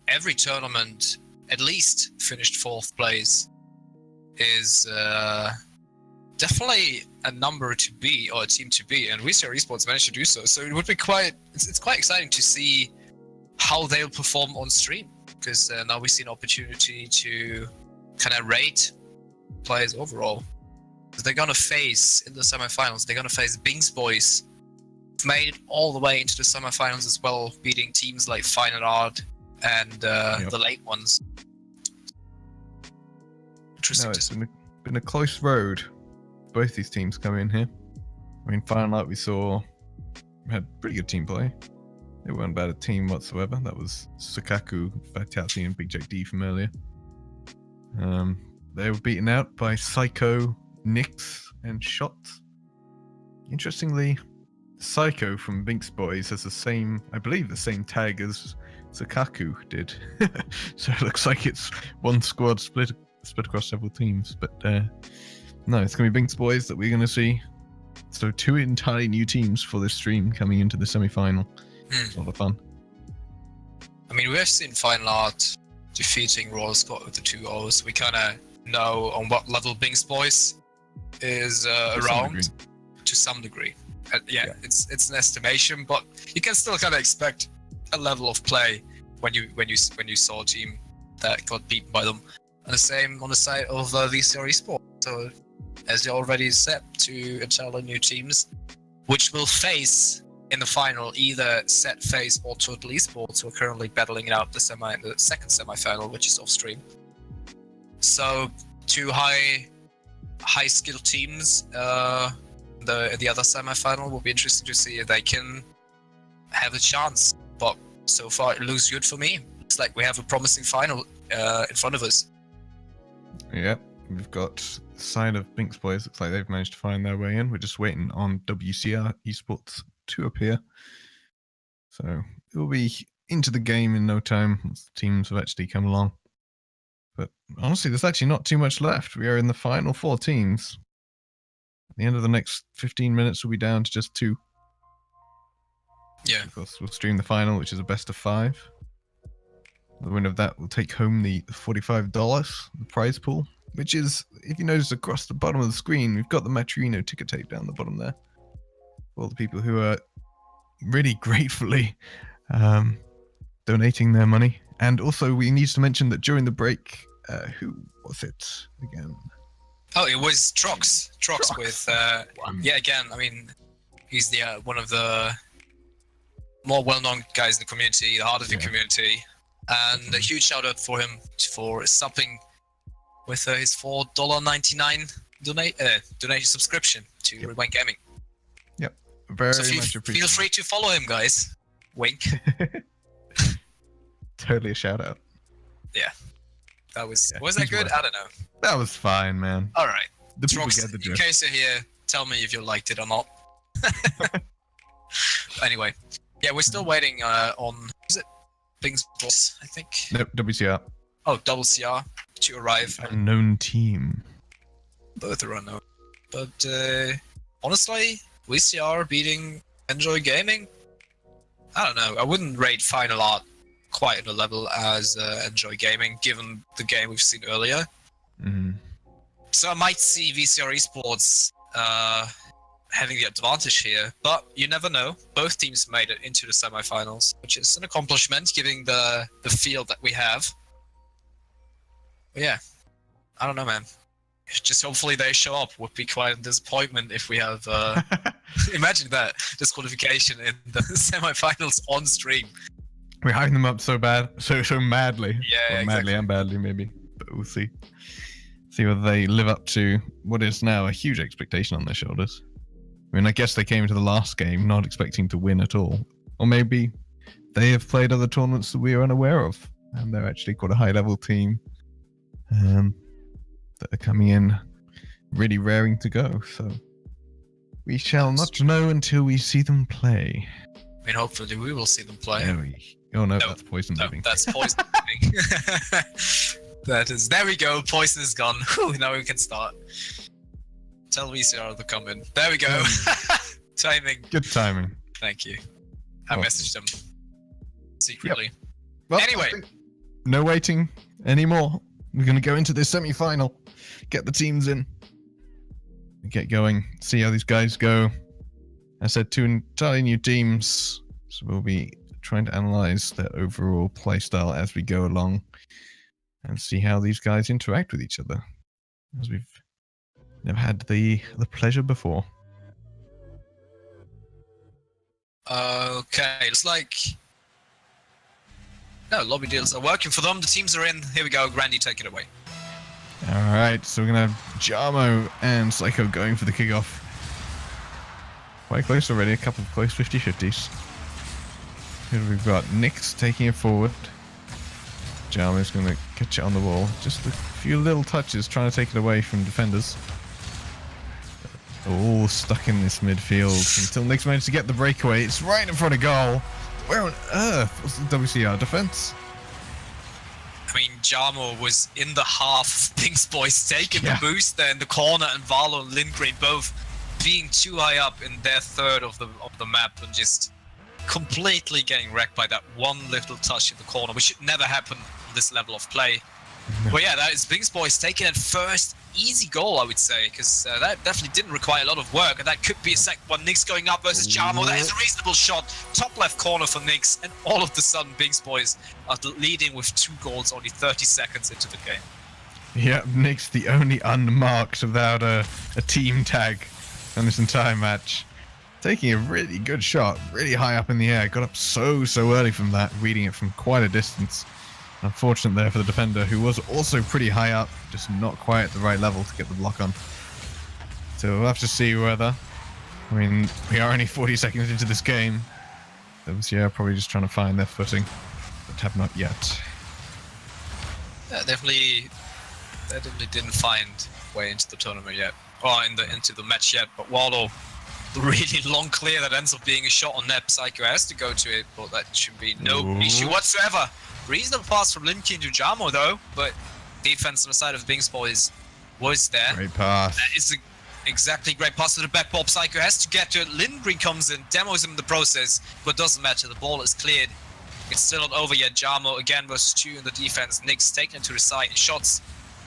every tournament at least finished 4th place, is definitely a number to be, or a team to be, and VCR Esports managed to do so. So it would be it's quite exciting to see how they'll perform on stream, because now we see an opportunity to kind of rate players overall. They're gonna face, in the semifinals, they're gonna face Bings Boys. Made it all the way into the semifinals as well, beating teams like Final Art and the late ones. Interesting. No, it's been a close road. Both these teams come in here. I mean, Final Art we saw had pretty good team play. They weren't bad at team whatsoever. That was Sukaku, Fatati, and Big Jack D from earlier. They were beaten out by Psycho, Nyx, and Shots. Interestingly, Psycho from Binks Boys has the same tag as Sukaku did. So it looks like it's one squad split across several teams. But no, it's going to be Binks Boys that we're going to see. So 2 entirely new teams for this stream coming into the semi-final. It's a lot of fun. I mean, we have seen Final Art defeating Royal Scott with the 2-0s. We kind of know on what level Binks Boys is around to some degree. Yeah, it's an estimation, but you can still kind of expect a level of play when you saw a team that got beaten by them. And the same on the side of VCR Esports. So, as you already said, 2 entirely new teams, which will face in the final either Set Face or Total Esports, who are currently battling it out the second semi-final, which is off stream. So 2 high skill teams. The other semi-final will be interesting to see if they can have a chance. But so far, it looks good for me. Looks like we have a promising final in front of us. Yeah, we've got the side of Binks Boys. Looks like they've managed to find their way in. We're just waiting on WCR Esports to appear. So it will be into the game in no time once the teams have actually come along. But honestly, there's actually not too much left. We are in the final 4 teams. At the end of the next 15 minutes, we'll be down to just 2. Yeah. Of course, we'll stream the final, which is a best of 5. The winner of that will take home the $45, the prize pool, which is, if you notice across the bottom of the screen, we've got the Maturino ticker tape down the bottom there. All the people who are really gratefully donating their money. And also, we need to mention that during the break, who was it again? Oh, it was Trox. Trox with, yeah, again, I mean, he's the one of the more well-known guys in the community, the heart of the community. And a huge shout-out for him for subbing with his $4.99 donation subscription to Rewind Gaming. Yep, very so much appreciated. Feel free to follow him, guys. Wink. Totally a shout-out. Yeah. That was that good? I don't know. That was fine, man. All right. The people Trox, get the in drift. case you're here, tell me if you liked it or not. Anyway, yeah, we're still waiting on, is it Bing's Boss, I think? Nope, WCR. Oh, Double CR to arrive. Unknown team. Both are unknown. But honestly, VCR beating Enjoy Gaming? I don't know. I wouldn't rate Final Art quite on a level as Enjoy Gaming, given the game we've seen earlier. Mhm. So I might see VCR Esports having the advantage here, but you never know. Both teams made it into the semifinals, which is an accomplishment given the field that we have. But yeah, I don't know, man. Just hopefully they show up. Would be quite a disappointment if we have. Imagine that disqualification in the semifinals on stream. We're hyping them up so bad, so madly. Yeah, Well, exactly. madly and badly maybe, but we'll see. See whether they live up to what is now a huge expectation on their shoulders. I mean, I guess they came into the last game not expecting to win at all, or maybe they have played other tournaments that we are unaware of, and they're actually quite a high-level team that are coming in really raring to go. So we shall not know until we see them play. I mean, hopefully we will see them play. Oh no, No, that's Poison No, leaving. that's Poison leaving. That is. There we go. Poison is gone. Whew, now we can start. Tell VCR to come in. There we go. Timing. Good timing. Thank you. I Awesome. messaged them secretly. Well, Anyway. I think no waiting anymore. We're going to go into this semi-final, get the teams in, get going, see how these guys go. I said two entirely new teams, so we'll be trying to analyze their overall playstyle as we go along and see how these guys interact with each other, as we've never had the pleasure before. Okay, it's like. No, lobby deals are working for them. The teams are in. Here we go. Grandy, take it away. All right, so we're going to have Jamo and Psycho going for the kickoff. Quite close already, a couple of close 50-50s. Here we've got Nyx taking it forward. Jamo's going to catch it on the wall. Just a few little touches trying to take it away from defenders. All stuck in this midfield until Nyx managed to get the breakaway. It's right in front of goal. Where on earth was the WCR defense? I mean, Jamo was in the half of Pink's boys taking Yeah. the boost there in the corner, and Valo and Lindgren both being too high up in their third of the map and just completely getting wrecked by that one little touch in the corner, which should never happen on this level of play. But yeah, that is Pink's boys taking it first. Easy goal, I would say, because that definitely didn't require a lot of work, and that could be a second one. Nyx going up versus Jamo. That is a reasonable shot. Top left corner for Nyx, and all of the sudden, Pink's boys are leading with 2 goals only 30 seconds into the game. Yep, Nyx the only unmarked without a team tag on this entire match. Taking a really good shot, really high up in the air. Got up so early from that, reading it from quite a distance. Unfortunate there for the defender, who was also pretty high up, just not quite at the right level to get the block on. So we'll have to see whether. I mean, we are only 40 seconds into this game. WCR probably just trying to find their footing, but have not yet. Yeah, they definitely didn't find way into the tournament yet, or into the match yet. But Waldo, the really long clear that ends up being a shot on net. Psycho has to go to it, but that should be no Ooh. issue whatsoever. Reasonable pass from Linkin to Jamo though, but defense on the side of Pink's boys was there. Great pass. That is exactly great pass to the back ball. Psycho has to get to it. Lindgren comes in, demos him in the process, but doesn't matter. The ball is cleared. It's still not over yet. Jamo again versus 2 in the defense. Nyx taking it to the side. Shots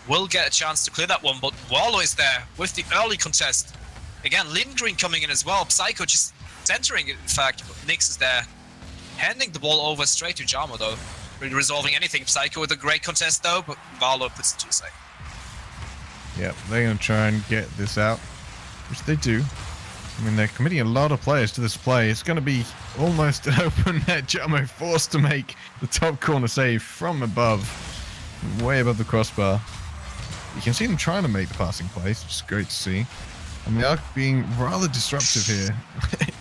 will get a chance to clear that one, but Wallo is there with the early contest. Again, Lindgren coming in as well. Psycho just centering it, in fact, but Nyx is there. Handing the ball over straight to Jamo though. Really resolving anything. Psycho with a great contest though, but Wallo puts it to the side. Yep, they're going to try and get this out, which they do. I mean, they're committing a lot of players to this play. It's going to be almost an open net. Jamo forced to make the top corner save from above, way above the crossbar. You can see them trying to make the passing plays, which is great to see. And they are being rather disruptive here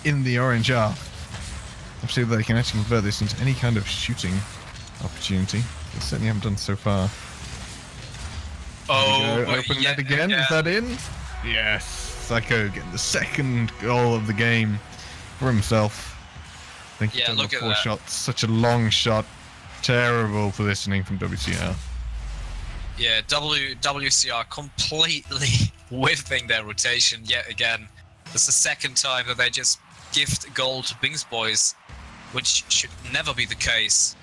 in the orange half. Let's see if they can actually convert this into any kind of shooting opportunity. They certainly haven't done so far. Oh, Go, open net again. yeah. Is that in? Yes. Psycho getting the second goal of the game for himself. Thank you Yeah, for look the at 4 that. shots. Such a long shot. Terrible positioning from WCR. Yeah, WCR completely whiffing their rotation yet again. This is the second time that they just gift a goal to Pink's boys, which should never be the case.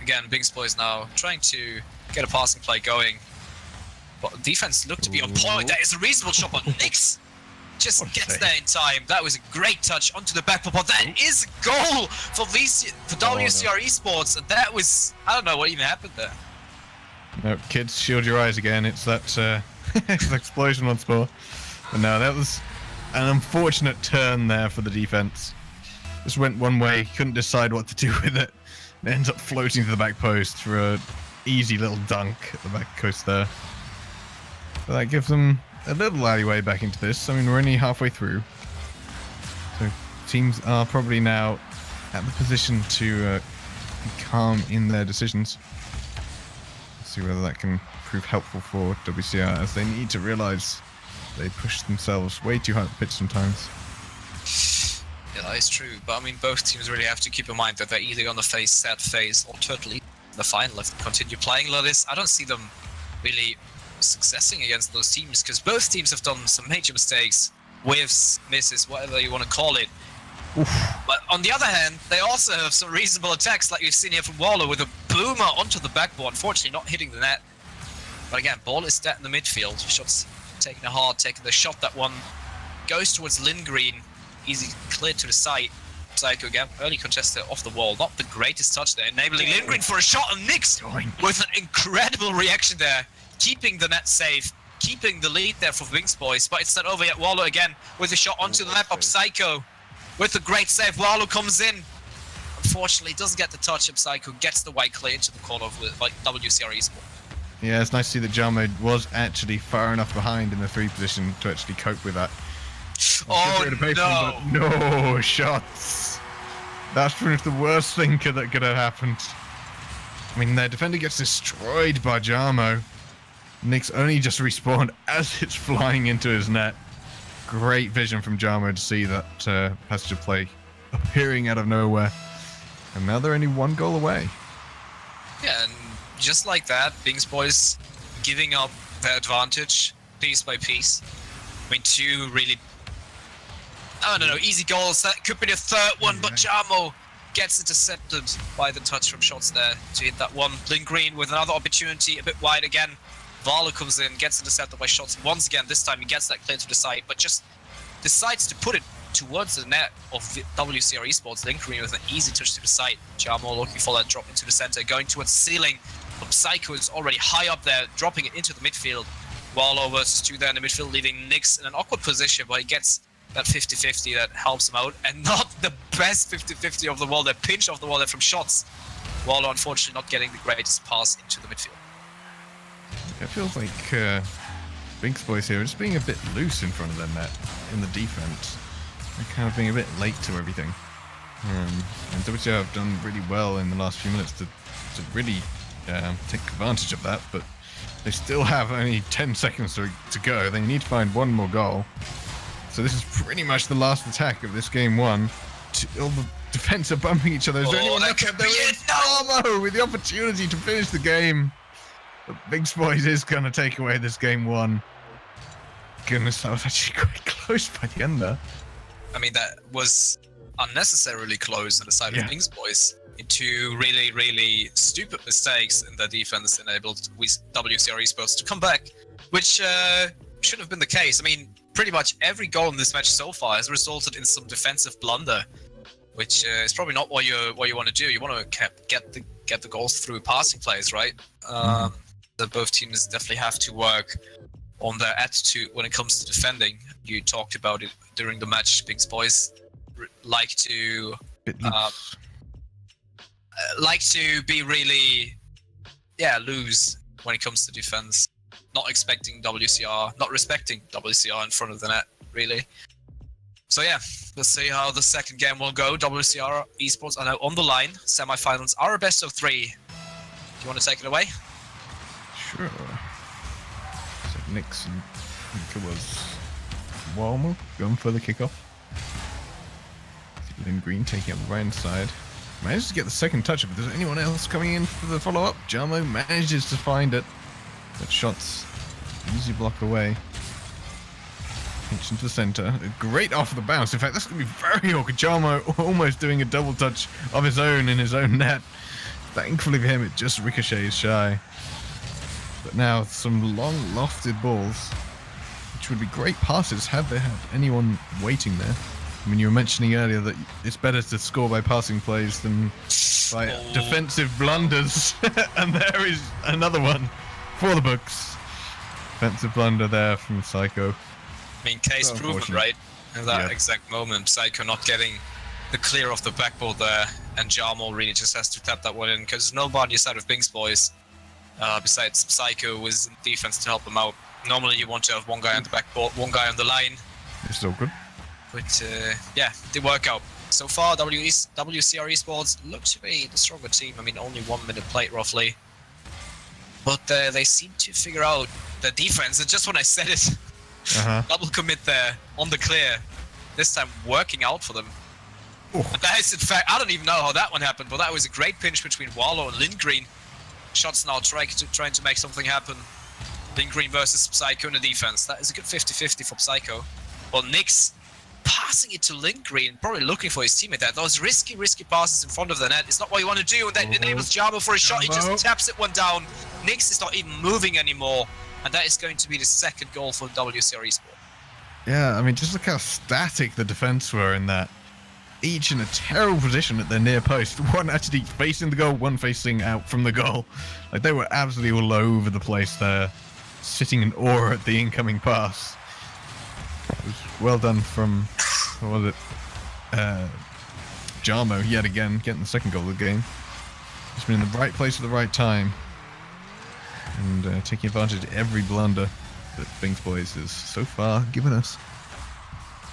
again, Bingsboy is now trying to get a passing play going. But defense looked to be on point. That is a reasonable shot, but Nyx just gets there in time. That was a great touch onto the back but that is a goal for WCR Esports, and that was, I don't know what even happened there. No, kids, shield your eyes again. It's that it's an explosion once more. But no, that was an unfortunate turn there for the defense. Just went one way, couldn't decide what to do with it. It ends up floating to the back post for a easy little dunk at the back post there. So that gives them a little alleyway back into this. I mean, we're only halfway through. So teams are probably now at the position to be calm in their decisions. Let's see whether that can prove helpful for WCR, as they need to realize they push themselves way too hard at the pitch sometimes. Yeah, that is true. But I mean, both teams really have to keep in mind that they're either going to face sad phase or totally the final if they continue playing like this. I don't see them really successing against those teams, because both teams have done some major mistakes, whiffs, misses, whatever you want to call it. Oof. But on the other hand, they also have some reasonable attacks, like we've seen here from Waller with a boomer onto the backboard, unfortunately not hitting the net. But again, ball is dead in the midfield. Shots taking a hard, taking the shot. That one goes towards Lindgren, easy clear to the side. Psycho again, early contested off the wall. Not the greatest touch there, enabling Lindgren for a shot, and Nyx with an incredible reaction there, keeping the net safe, keeping the lead there for Bingsboys. But it's not over yet. Waller again with a shot onto the lap of Psycho with a great save. Waller comes in. Unfortunately, doesn't get the touch. Of Psycho gets the white clear into the corner of like WCR Esports. Yeah, it's nice to see that Jamo was actually far enough behind in the 3 position to actually cope with that. Oh no! No shots. That's pretty much the worst thing that could have happened. I mean, their defender gets destroyed by Jamo. Nyx only just respawned as it's flying into his net. Great vision from Jamo to see that passage of play appearing out of nowhere. And now they're only 1 goal away. Yeah, and just like that, Bingsboys giving up their advantage piece by piece. I mean, 2 really, I don't know, easy goals. That could be the 3rd one, but Jamo gets intercepted by the touch from shots there to hit that one. Lindgren with another opportunity, a bit wide again. Vala comes in, gets intercepted by shots once again. This time he gets that clear to the side, but just decides to put it towards the net of WCR Esports. Lindgren with an easy touch to the side. Jamo looking for that drop into the center, going towards the ceiling. But Psycho is already high up there, dropping it into the midfield. Waller versus 2 there in the midfield, leaving Nyx in an awkward position, but he gets that 50-50 that helps him out, and not the best 50-50 of the wall, the pinch of the wall there from shots. Waller unfortunately not getting the greatest pass into the midfield. It feels like Bingsboys here are just being a bit loose in front of their net in the defense. They're kind of being a bit late to everything. And WCR have done really well in the last few minutes to really take advantage of that, but they still have only 10 seconds to go. They need to find 1 more goal. So this is pretty much the last attack of this game 1. All the defense are bumping each other. Is there anyone that could be it? No! With the opportunity to finish the game. But Bingsboys is going to take away this game 1. Goodness, that was actually quite close by the end there. I mean, that was unnecessarily close on the side of Bingsboys. Into really, really stupid mistakes in their defense enabled WCR Esports to come back, which should have been the case. I mean, pretty much every goal in this match so far has resulted in some defensive blunder, which is probably not what you want to do. You want to get the goals through passing plays, right? That both teams definitely have to work on their attitude when it comes to defending. You talked about it during the match. Bingsboys like to be really, loose when it comes to defense. Not respecting WCR in front of the net, really. So yeah, let's see how the second game will go. WCR Esports are now on the line. Semi-finals are a best of 3. Do you want to take it away? Sure. So Nyx, I think it was Walmer going for the kickoff. Lindgren taking up the right side. Manages to get the second touch. If there's anyone else coming in for the follow-up, Jamo manages to find it. But shots easy block away. Pinch into the center. Great off the bounce. In fact, that's going to be very awkward. Jamo almost doing a double touch of his own in his own net. Thankfully for him, it just ricochets shy. But now some long lofted balls, which would be great passes had they had anyone waiting there. I mean, you were mentioning earlier that it's better to score by passing plays than by defensive blunders. And there is another one for the books. Defensive blunder there from Psycho. I mean, case proven, right? In that exact moment, Psycho not getting the clear of the backboard there, and Jarmo really just has to tap that one in, because nobody aside of Binks boys, besides Psycho, was in defense to help him out. Normally you want to have one guy on the backboard, one guy on the line. It's still good. But yeah, did work out. So far, WCR Esports look to be the stronger team. I mean, only 1 minute played roughly. But they seem to figure out the defense, and just when I said it, double commit there on the clear, this time working out for them. And that is, in fact, I don't even know how that one happened, but that was a great pinch between Wallow and Lindgren. Shots now trying to make something happen. Lindgren versus Psycho in the defense. That is a good 50-50 for Psycho. Well, Nyx passing it to Lindgren, probably looking for his teammate there. Those risky passes in front of the net. It's not what you want to do, and that enables Jarmo for a shot. He just taps it one down. Nyx is not even moving anymore, and that is going to be the second goal for WCR Esports. Yeah, I mean, just look how static the defense were in that. Each in a terrible position at their near post. One actually facing the goal, one facing out from the goal. Like, they were absolutely all over the place there, sitting in awe at the incoming pass. It was well done from, what was it? Jarmo, yet again, getting the second goal of the game. He's been in the right place at the right time, and taking advantage of every blunder that Binks boys has so far given us.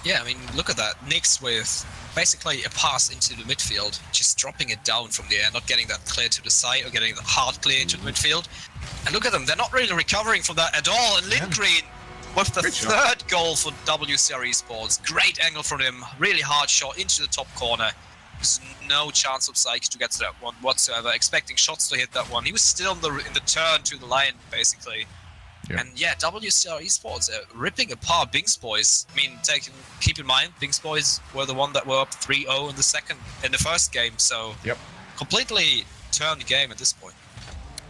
Yeah, I mean, look at that. Nyx with basically a pass into the midfield, just dropping it down from the air, not getting that clear to the side or getting the hard clear into the midfield. And look at them, they're not really recovering from that at all. And Lindgren with the third goal for WCR Esports. Great angle from him, really hard shot into the top corner. There's no chance of Psyche to get to that one whatsoever, expecting shots to hit that one. He was still in the turn to the line, basically. Yeah. And yeah, WCR Esports ripping apart Binks boys. I mean, keep in mind, Binks boys were the one that were up 3-0 in the first game, so completely turned the game at this point.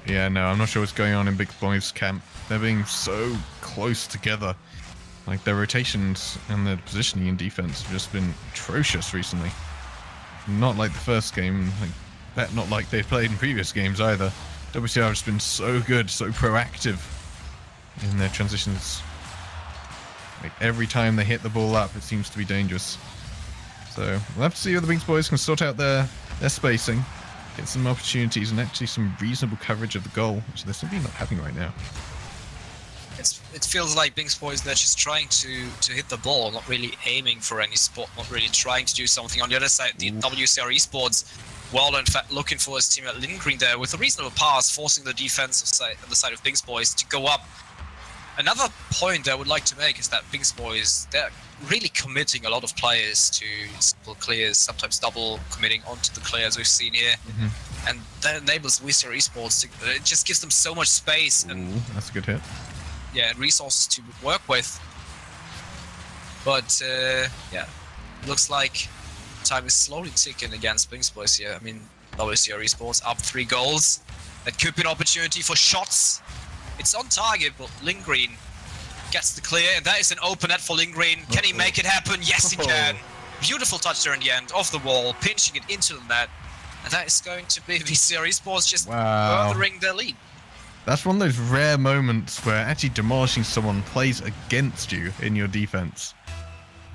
Yeah, no, I'm not sure what's going on in Binks boys camp. They're being so close together. Like, their rotations and their positioning in defense have just been atrocious recently. Not like the first game, not like they've played in previous games either. WCR has been so good, so proactive in their transitions. Like, every time they hit the ball up, it seems to be dangerous. So we'll have to see whether the Binks boys can sort out their spacing, get some opportunities, and actually some reasonable coverage of the goal, which they're simply not having right now. It feels like Binks boys, they're just trying to hit the ball, not really aiming for any spot, not really trying to do something. On the other side, the WCR Esports, Wallow in fact looking for his teammate Lindgren there with a reasonable pass, forcing the defensive side on the side of Binks boys to go up. Another point I would like to make is that Binks boys, they're really committing a lot of players to simple clears, sometimes double committing onto the clears we've seen here. And that enables WCR Esports to, it just gives them so much space and that's a good hit. Yeah, and resources to work with. But yeah, looks like time is slowly ticking against Binks boys here. I mean, WCR Esports up 3 goals. That could be an opportunity for shots. It's on target, but Lindgren gets the clear, and that is an open net for Lindgren. Can he make it happen? Yes, he can. Beautiful touch there in the end, off the wall, pinching it into the net. And that is going to be WCR Esports just furthering their lead. That's one of those rare moments where actually demolishing someone plays against you in your defense.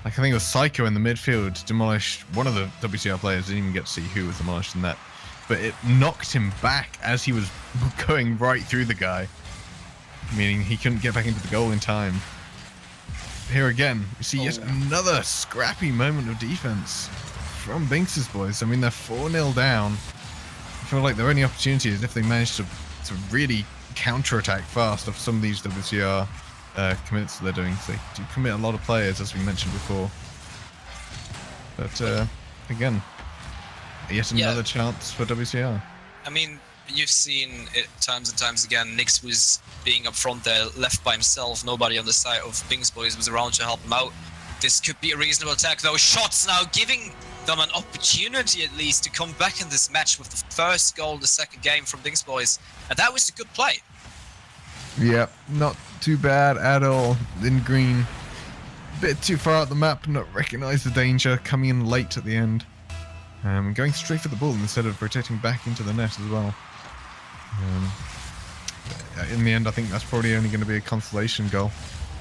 Like, I think it was Psycho in the midfield demolished one of the WCR players. Didn't even get to see who was demolished in that. But it knocked him back as he was going right through the guy, meaning he couldn't get back into the goal in time. Here again, we see yet another scrappy moment of defense from Binks' boys. I mean, they're 4-0 down. I feel like their only opportunity is if they manage to really counter-attack fast off some of these WCR commits that they're doing. So they do commit a lot of players, as we mentioned before. But again, yet another chance for WCR. I mean, you've seen it times and times again. Nyx was being up front there, left by himself. Nobody on the side of Binks boys was around to help him out. This could be a reasonable attack, though. Shots now giving them an opportunity at least to come back in this match with the first goal of the second game from Dings Boys, and that was a good play. Yeah, not too bad at all. In green, a bit too far out the map, not recognise the danger, coming in late at the end. Going straight for the ball instead of rotating back into the net as well. In the end, I think that's probably only going to be a consolation goal.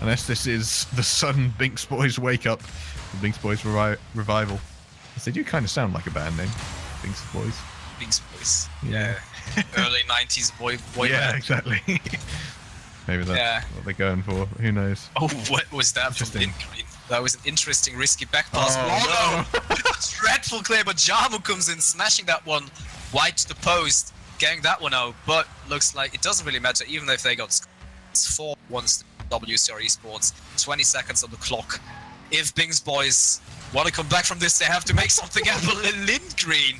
Unless this is the sudden Binks Boys wake up, the Binks Boys revival. They do kind of sound like a band name, Binks Boys. Binks Boys. Yeah. Early 90s boy yeah, band. exactly. Maybe that's what they're going for. Who knows? Oh, what was that from in green? That was an interesting, risky back pass. Oh, no! Dreadful clear, but Jamu comes in, smashing that one wide to the post, getting that one out. But looks like it doesn't really matter, even if they got 4-1 WCR Esports, 20 seconds on the clock. If Bings Boys want to come back from this, they have to make something happen. Lindgreen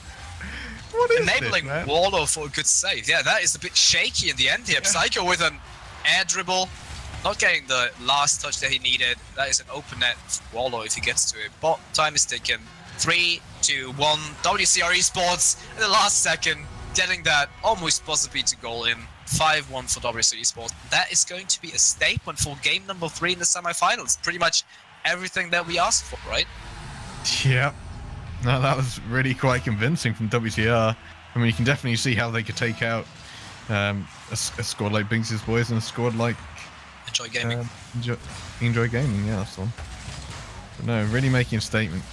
What is enabling this, man? Wallow for a good save. Yeah, that is a bit shaky in the end here. Psycho with an air dribble, not getting the last touch that he needed. That is an open net for Wallow if he gets to it. But time is ticking. 3, 2, 1. WCR Esports in the last second, getting that almost possibly to goal in. 5-1 for WCR Esports. That is going to be a statement for game number 3 in the semifinals. Pretty much everything that we asked for, right? Yeah. No, that was really quite convincing from WCR. I mean, you can definitely see how they could take out a squad like Binks' Boys and a squad like Enjoy Gaming. Enjoy Gaming, yeah, that's the one. But no, really making a statement.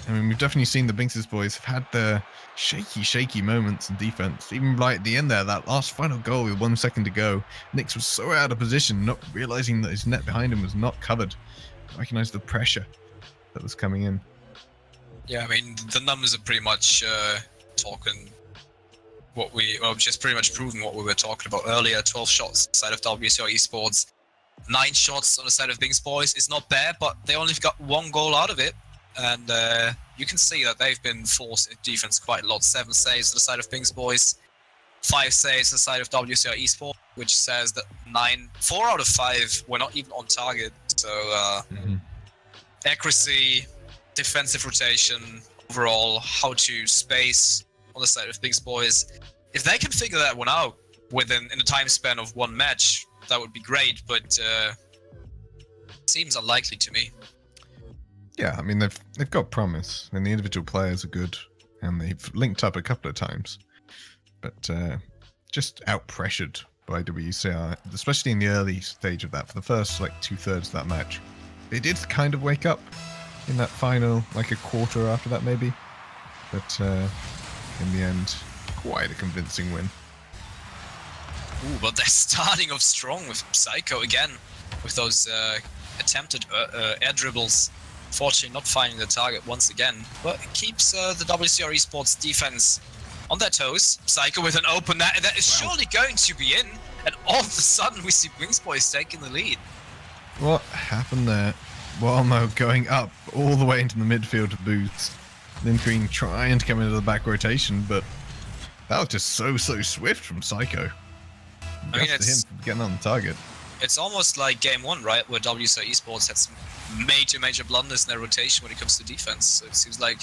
I mean, we've definitely seen the Binks' Boys have had their shaky moments in defense. Even right at the end there, that last final goal with 1 second to go, Nix was so out of position, not realizing that his net behind him was not covered. Recognized the pressure that was coming in. Yeah, I mean, the numbers are pretty much talking just pretty much proving what we were talking about earlier. 12 shots side of WCR Esports, 9 shots on the side of Binks Boys. It's not bad, but they only got 1 goal out of it. And you can see that they've been forced in defense quite a lot. 7 saves on the side of Binks Boys, 5 saves on the side of WCR Esports, which says that 4 out of 5 were not even on target. So accuracy, defensive rotation, overall, how to space on the side of Binks Boys. If they can figure that one out in a time span of 1 match, that would be great, but seems unlikely to me. Yeah, I mean, they've got promise, and the individual players are good, and they've linked up a couple of times, but just out-pressured by WCR, especially in the early stage of that, for the first, 2/3 of that match. They did kind of wake up in that final, a quarter after that, maybe, but in the end, quite a convincing win. Ooh, but they're starting off strong with Psycho again, with those attempted air dribbles. Fortunately, not finding the target once again, but it keeps the WCR Esports defense on their toes. Psycho with an open net that is surely going to be in, and all of a sudden we see Binks Boys taking the lead. What happened there? Walmo going up all the way into the midfield to boost. Lindgreen trying to come into the back rotation, but that was just so swift from Psycho. I mean, it's him getting on the target. It's almost like game 1, right, where WCR Esports had some major blunders in their rotation when it comes to defense. So it seems like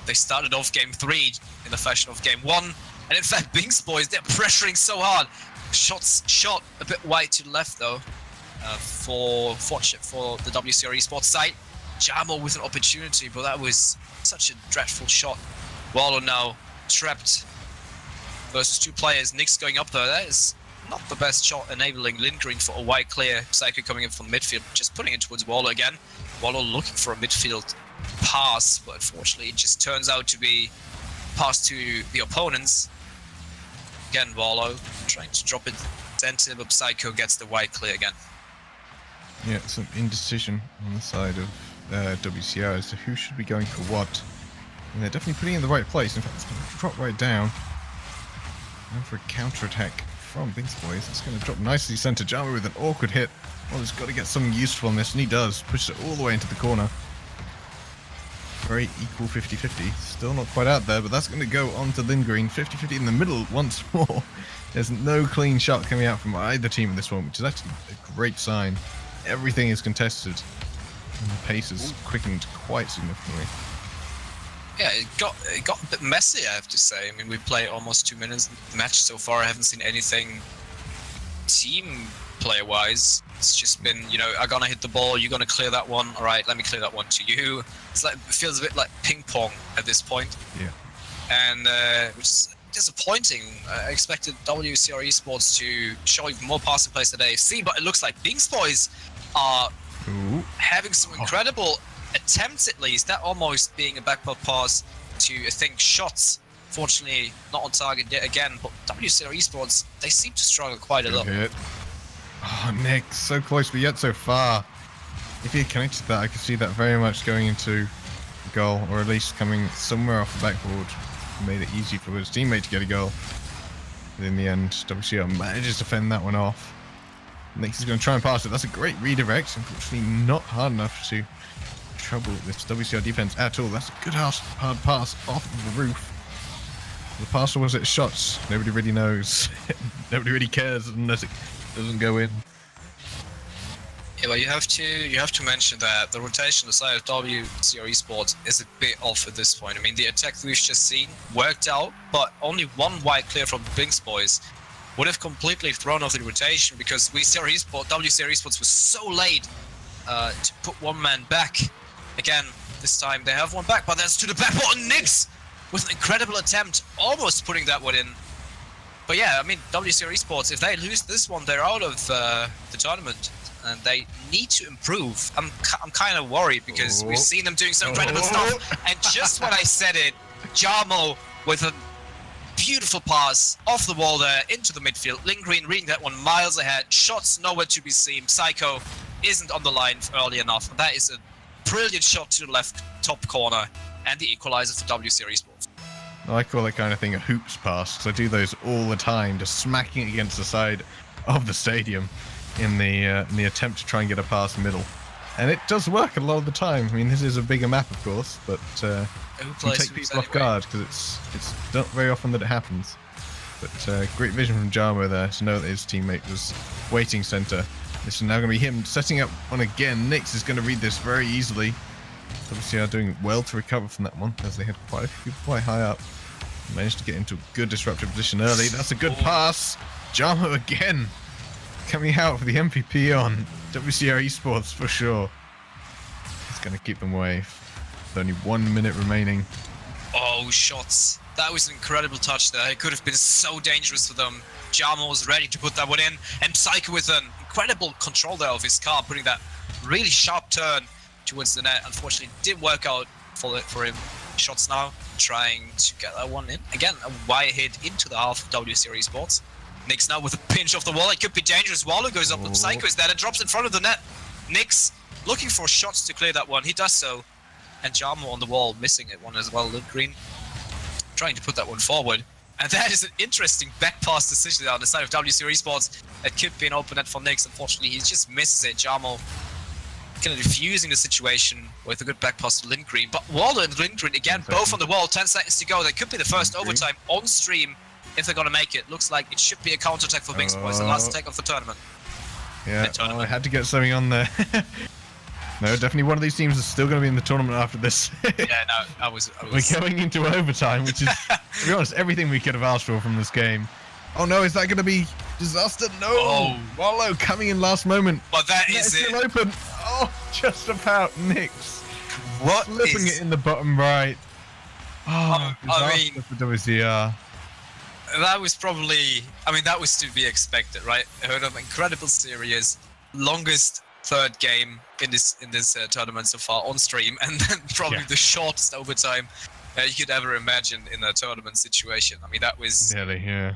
they started off game 3 in the fashion of game 1, and in fact, Binks Boys, they're pressuring so hard. Shot a bit wide to the left though, for the WCR Esports side. Jamo with an opportunity, but that was such a dreadful shot. Wallow now trapped versus 2 players. Nix going up there. That is not the best shot, enabling Lindgreen for a wide clear. Psycho coming in from midfield, just putting it towards Wallow again. Wallow looking for a midfield pass, but unfortunately it just turns out to be pass to the opponents. Again, Wallow trying to drop it center, but Psycho gets the wide clear again. Yeah, some indecision on the side of WCR as to who should be going for what. And they're definitely putting it in the right place. In fact, it's going to drop right down. And for a counter-attack from Binks Boys, it's going to drop nicely center. Jama with an awkward hit. Well, he's got to get something useful on this, and he does. Pushes it all the way into the corner. Very equal 50-50. Still not quite out there, but that's going to go on to Lindgreen. 50-50 in the middle once more. There's no clean shot coming out from either team in this one, which is actually a great sign. Everything is contested, and the pace is quickened quite significantly. Yeah, it got a bit messy, I have to say. I mean, we played almost 2 minutes in the match so far. I haven't seen anything team player-wise. It's just been, I'm gonna hit the ball, you're gonna clear that one. All right, let me clear that one to you. It's like, it feels a bit like ping pong at this point. Yeah. And which is disappointing. I expected WCR Esports to show even more passing plays than AFC, but it looks like Bings Boys are having some incredible attempts, at least. That almost being a backport pass to, I think, shots. Fortunately, not on target yet again, but WCR Esports, they seem to struggle quite a lot. Hit. Oh, Nick, so close, but yet so far. If he had connected that, I could see that very much going into goal, or at least coming somewhere off the backboard. Made it easy for his teammate to get a goal. But in the end, WCR manages to fend that one off. Next is going to try and pass it. That's a great redirect. Unfortunately, not hard enough to trouble this WCR defense at all. That's a good hard pass off of the roof. The pass was it shots. Nobody really knows. Nobody really cares unless it doesn't go in. Yeah, but you have to mention that the rotation on the side of WCR Esports is a bit off at this point. I mean, the attack we've just seen worked out, but only one wide clear from the Bings Boys would have completely thrown off the rotation, because WCR Esports was so late to put one man back. Again, this time they have one back, but that's to the backboard, and Nix with an incredible attempt, almost putting that one in. But yeah, I mean, WCR Esports, if they lose this one, they're out of the tournament, and they need to improve. I'm kind of worried, because we've seen them doing some incredible stuff, and just when I said it, Jarmo with a beautiful pass off the wall there into the midfield. Lindgren reading that one miles ahead. Shots nowhere to be seen. Psycho isn't on the line early enough. That is a brilliant shot to the left top corner, and the equalizer for WCR Esports. I call that kind of thing a hoops pass, because I do those all the time, just smacking it against the side of the stadium in the attempt to try and get a pass middle. And it does work a lot of the time. I mean, this is a bigger map, of course, but you take people off guard, because it's not very often that it happens. But great vision from Jarmo there to know that his teammate was waiting center. This is now going to be him setting up one again. Nix is going to read this very easily. WCR doing well to recover from that one, as they had quite a few people quite high up. Managed to get into a good disruptive position early. That's a good pass. Jarmo again coming out for the MVP on WCR Esports for sure. It's going to keep them away with only 1 minute remaining. Oh, shots. That was an incredible touch there. It could have been so dangerous for them. Jarmo was ready to put that one in, and Psycho with an incredible control there of his car, putting that really sharp turn towards the net. Unfortunately, it didn't work out for him. Shots now, trying to get that one in. Again, a wire hit into the half of WCR Esports. Nix now with a pinch off the wall. It could be dangerous. Wallow goes up, but Psycho is there and drops in front of the net. Nix looking for shots to clear that one. He does so. And Jarmo on the wall, missing it one as well. Lindgren trying to put that one forward. And that is an interesting back pass decision on the side of WCR Esports. It could be an open net for Nix. Unfortunately, he just misses it. Jarmo kind of diffusing the situation with a good back pass to Lindgren. But Wallow and Lindgren, again, both on the wall. 10 seconds to go. That could be the first overtime on stream if they're going to make it. Looks like it should be a counter-attack for Bings Boys. The last attack of the tournament. Yeah, I had to get something on there. No, definitely one of these teams is still going to be in the tournament after this. Yeah, no, I was... We're going into overtime, which is, to be honest, everything we could have asked for from this game. Oh no, is that going to be disaster? No! Oh. Wallow coming in last moment. But that is still open. Oh, just about Nix. What Flipping it in the bottom right. Oh, I mean, for WCR. That was probably... I mean, that was to be expected, right? I heard of incredible series, longest third game in this tournament so far on stream, and then probably the shortest overtime you could ever imagine in a tournament situation. I mean, that was... Nearly, yeah.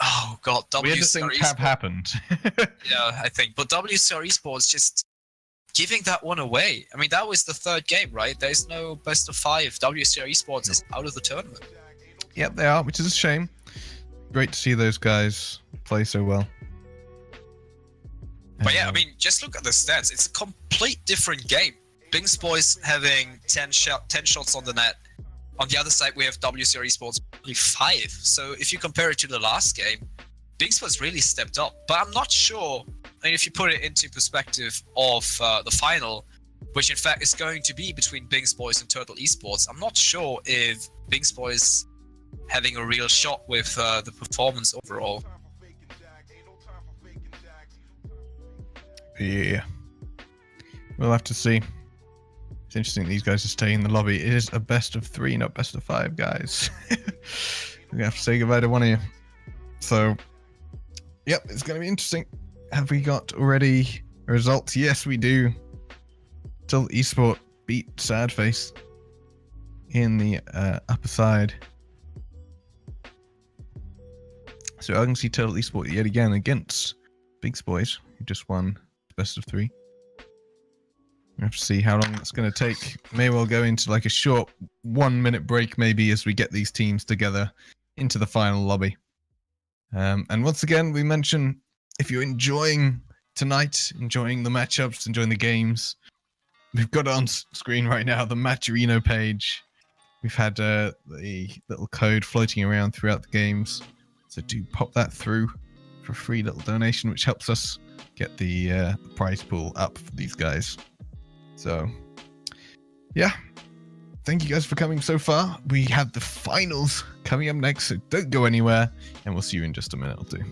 Oh god, WCR Esports happened. Yeah, I think. But WCR Esports just giving that one away. I mean, that was the third game, right? There's no best of 5. WCR Esports is out of the tournament. Yep, they are, which is a shame. Great to see those guys play so well. But yeah, I mean, just look at the stats. It's a complete different game. Bings Boys having 10 shots on the net. On the other side, we have WCR Esports only 5. So if you compare it to the last game, Bings Boys really stepped up. But I'm not sure, I mean, if you put it into perspective of the final, which in fact is going to be between Bings Boys and Turtle Esports. I'm not sure if Bings Boys having a real shot with the performance overall. Yeah. We'll have to see. It's interesting these guys are staying in the lobby. It is a best of 3, not best of 5, guys. We're going to have to say goodbye to one of you. So, yep, it's going to be interesting. Have we got already results? Yes, we do. Turtle Esport beat Sadface in the upper side. So I can see Turtle Esport yet again against Bings Boys, who just won best of 3. We have to see how long it's going to take. May well go into like a short 1-minute break maybe as we get these teams together into the final lobby. And once again, we mention if you're enjoying tonight, enjoying the matchups, enjoying the games, we've got it on screen right now, the Matcherino page. We've had the little code floating around throughout the games. So do pop that through for a free little donation, which helps us get the prize pool up for these guys. So, yeah. Thank you guys for coming so far. We have the finals coming up next, so don't go anywhere, and we'll see you in just a minute or two.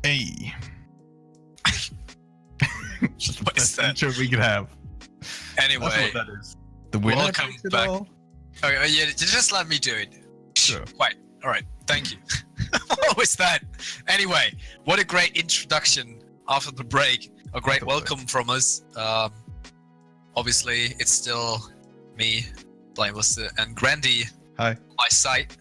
Hey. Just the best intro we could have. Anyway, That's what that is. The winner welcome takes it back. all. Oh, yeah, just let me do it. Sure. Right. All right. Thank you. What was that? Anyway, what a great introduction after the break. A great welcome from us. Obviously, it's still me, Blameless, and Grandy. Hi. My site.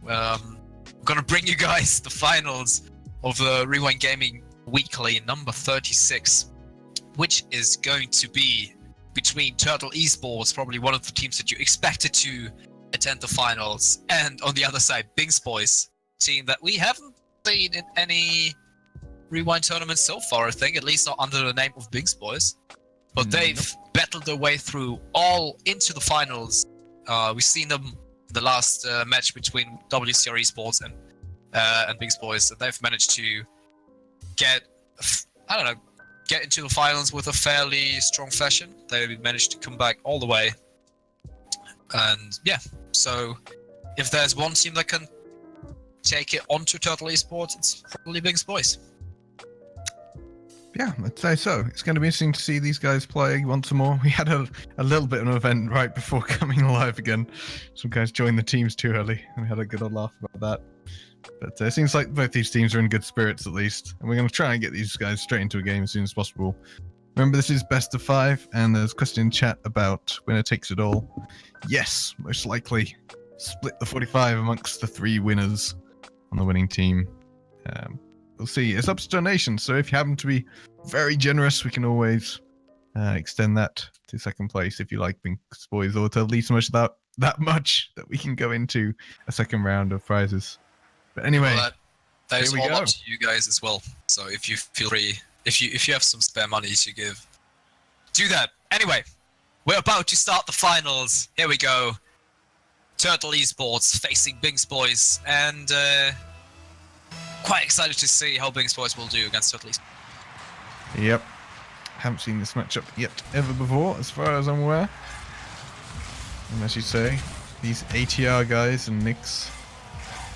I'm gonna bring you guys the finals of the Rewind Gaming Weekly number 36, which is going to be between Turtle Esports, probably one of the teams that you expected to attend the finals, and on the other side, Bings Boys, team that we haven't seen in any Rewind tournaments so far, I think, at least not under the name of Bings Boys. But they've battled their way through all into the finals. We've seen them the last match between WCR Esports and Bings Boys, and they've managed to get into the finals with a fairly strong fashion. They managed to come back all the way. And yeah, so if there's one team that can take it onto Turtle Esports, it's probably Bings Boys. Yeah, I'd say so. It's going to be interesting to see these guys play once more. We had a little bit of an event right before coming live again. Some guys joined the teams too early, and we had a good old laugh about that. But it seems like both these teams are in good spirits at least, and we're going to try and get these guys straight into a game as soon as possible. Remember, this is best of 5, and there's a question in chat about winner takes it all. Yes, most likely. Split the 45 amongst the 3 winners on the winning team. We'll see. It's up to donations, so if you happen to be very generous, we can always extend that to second place if you like Bings Boys, or to at least that much that we can go into a second round of prizes. But anyway, that is all up to you guys as well. So if you feel free, if you have some spare money to give, do that. Anyway, we're about to start the finals. Here we go. Turtle Esports facing Bings Boys, and quite excited to see how Bings Boys will do against Turtle Esports. Yep. Haven't seen this matchup yet ever before, as far as I'm aware. And as you say, these ATR guys and Nyx,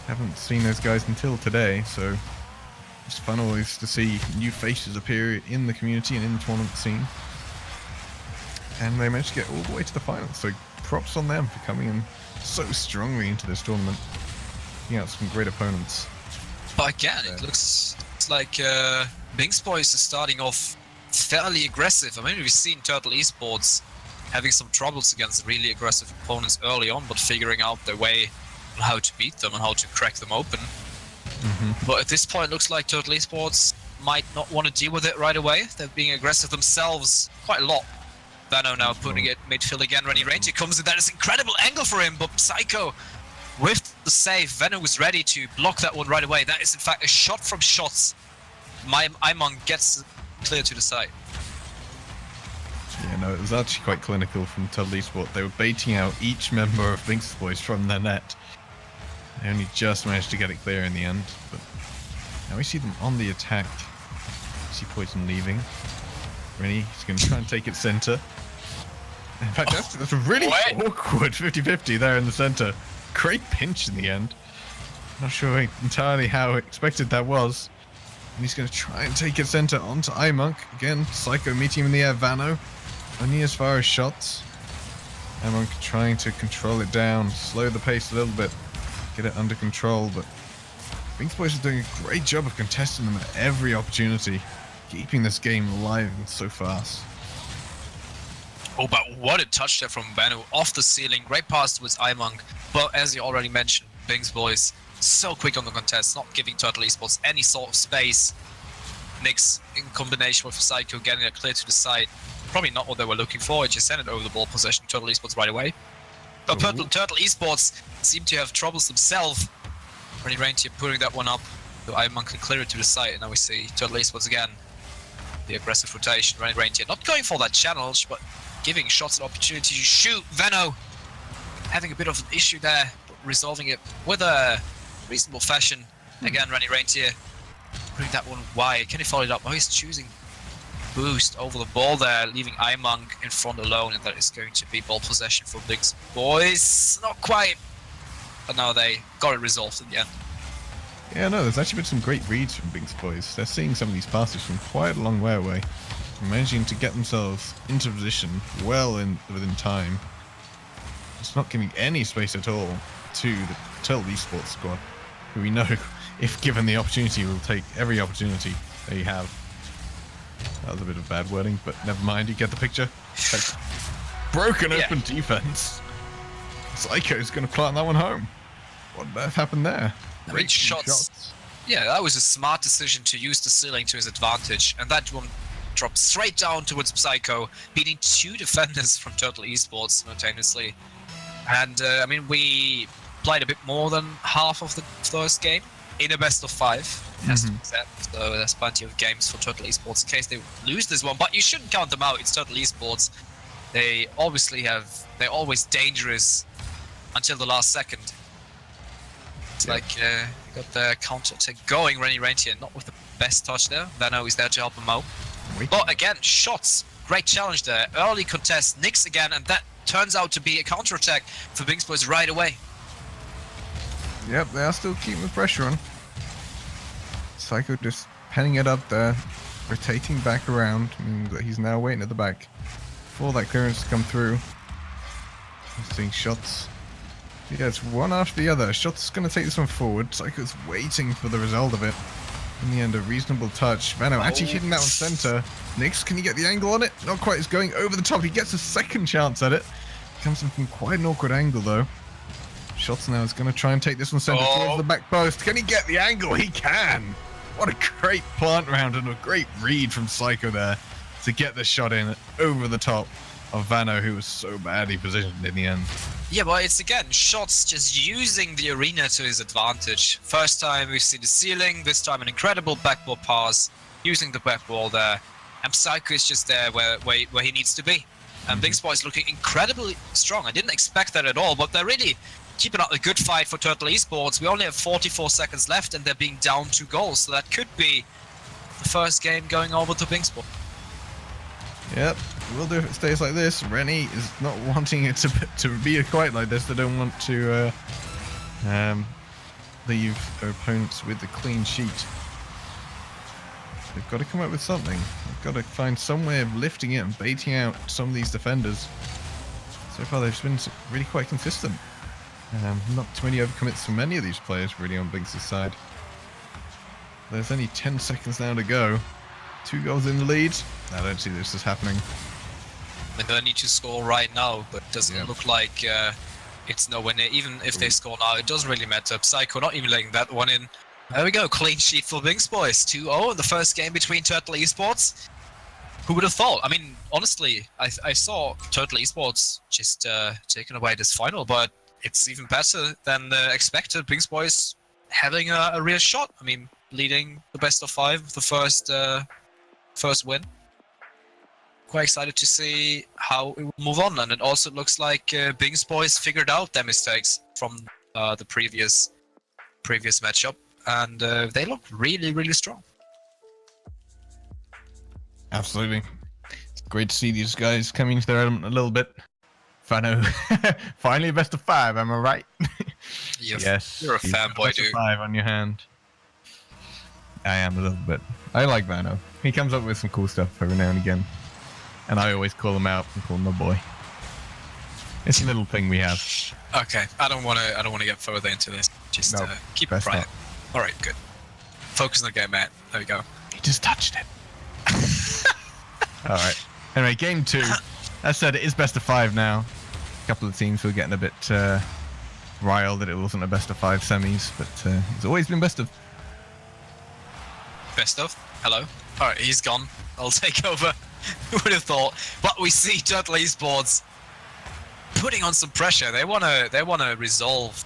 haven't seen those guys until today, so it's fun always to see new faces appear in the community and in the tournament scene. And they managed to get all the way to the finals, so props on them for coming in so strongly into this tournament, taking out some great opponents. But again, it looks like Bings Boys is starting off fairly aggressive. I mean, we've seen Turtle Esports having some troubles against really aggressive opponents early on, but figuring out their way on how to beat them and how to crack them open. But at this point, it looks like Turtle Esports might not want to deal with it right away. They're being aggressive themselves quite a lot. Vano now putting it midfield again. Renny Ranger comes in. That is an incredible angle for him, but Psycho with the save. Vano was ready to block that one right away. That is in fact a shot from shots. Imong gets clear to the side. Yeah, no, it was actually quite clinical from Turtle Esports. They were baiting out each member of Bings Boys from their net. They only just managed to get it clear in the end, but now we see them on the attack. We see Poison leaving. Renny is going to try and take it center. In fact, that's a really awkward 50-50 there in the center. Great pinch in the end. Not sure entirely how expected that was. And he's going to try and take it center onto iMonk. Again, Psycho meeting him in the air. Vano only as far as shots. iMonk trying to control it down, slow the pace a little bit, get it under control. But Bings Boys is doing a great job of contesting them at every opportunity, keeping this game alive and so fast. Oh, but what a touch there from Vano off the ceiling. Great pass towards iMonk. But as you already mentioned, Bings Boys so quick on the contest, not giving Turtle Esports any sort of space. Nyx in combination with Psycho getting it clear to the side. Probably not what they were looking for. It just sent it over the ball possession to Turtle Esports right away. But Turtle Esports seem to have troubles themselves. Renny Ranger putting that one up. So iMonk can clear it to the side, and now we see Turtle Esports again. The aggressive rotation. Renny Ranger not going for that challenge, but giving shots an opportunity to shoot. Vano having a bit of an issue there, but resolving it with a reasonable fashion. Again, Renny Ranger putting that one wide. Can he follow it up? Oh, he's choosing boost over the ball there, leaving iMonk in front alone, and that is going to be ball possession for Bings Boys. Not quite, but now they got it resolved in the end. Yeah, no, there's actually been some great reads from Bings Boys. They're seeing some of these passes from quite a long way away, managing to get themselves into position well within time. It's not giving any space at all to the Turtle Esports squad, who we know if given the opportunity, will take every opportunity they have. That was a bit of bad wording, but never mind. You get the picture. That's broken open defense. Psycho's going to plant that one home. What on earth happened there? I mean, shots. Yeah, that was a smart decision to use the ceiling to his advantage, and that one dropped straight down towards Psycho, beating 2 defenders from Turtle Esports simultaneously. And I mean, we played a bit more than half of the first game in a best of 5, has to be said. So there's plenty of games for Turtle Esports in case they lose this one, but you shouldn't count them out. It's Turtle Esports. They're always dangerous until the last second. It's like they got the counter attack going. Rennie Rentier not with the best touch there. Vano is there to help him out. But again, shots. Great challenge there. Early contest. Nyx again, and that turns out to be a counter attack for Bingsboys right away. Yep, they are still keeping the pressure on. Psycho just penning it up there, rotating back around, meaning that he's now waiting at the back for that clearance to come through. He's seeing shots. Yeah, it's one after the other. Shots going to take this one forward. Psycho's waiting for the result of it. In the end, a reasonable touch. Vano actually hitting that one center. Nyx, can he get the angle on it? Not quite. It's going over the top. He gets a second chance at it. Comes in from quite an awkward angle, though. Shots now is going to try and take this one center towards the back post. Can he get the angle? He can! What a great plant round and a great read from Psycho there to get the shot in over the top of Vano, who was so badly positioned in the end. Yeah, but it's again, shots just using the arena to his advantage. First time we've seen the ceiling, this time an incredible backball pass, using the backball there. And Psycho is just there where he needs to be. And Bingsboy is looking incredibly strong. I didn't expect that at all, but they're really keeping up a good fight for Turtle Esports. We only have 44 seconds left and they're being down 2 goals. So that could be the first game going over to Bingsboy. Yep, will do if it stays like this. Rennie is not wanting it to be quite like this. They don't want to leave their opponents with a clean sheet. They've got to come up with something. They've got to find some way of lifting it and baiting out some of these defenders. So far they've been really quite consistent. Not too many overcommits from many of these players really on Binks' side. There's only 10 seconds now to go. 2 goals in the lead. I don't see this as happening. They need to score right now, but it doesn't look like it's nowhere near. Even if they score now, it doesn't really matter. Psycho not even letting that one in. There we go, clean sheet for Bingsboys. 2-0 in the first game between Turtle Esports. Who would have thought? I mean, honestly, I saw Turtle Esports just taking away this final, but it's even better than expected. Bingsboys having a real shot. I mean, leading the best of 5, the first win. Quite excited to see how it will move on, and it also looks like Bingsboys figured out their mistakes from the previous matchup, and they look really, really strong. Absolutely. It's great to see these guys coming into their element a little bit. Vano, finally a best of 5, am I right? Yes, you're a fanboy, dude. 5 on your hand. I am a little bit. I like Vano. He comes up with some cool stuff every now and again. And I always call him out and call him my boy. It's a little thing we have. Okay, I don't want to get further into this. Just keep it private. All right, good. Focus on the game, Matt. There we go. He just touched it. All right. Anyway, game 2. As said, it is best of 5 now. A couple of teams were getting a bit riled that it wasn't a best of 5 semis, but it's always been best of. Best of? Hello? All right, he's gone. I'll take over. Who would have thought? But we see Turtle Esports putting on some pressure. They wanna resolve.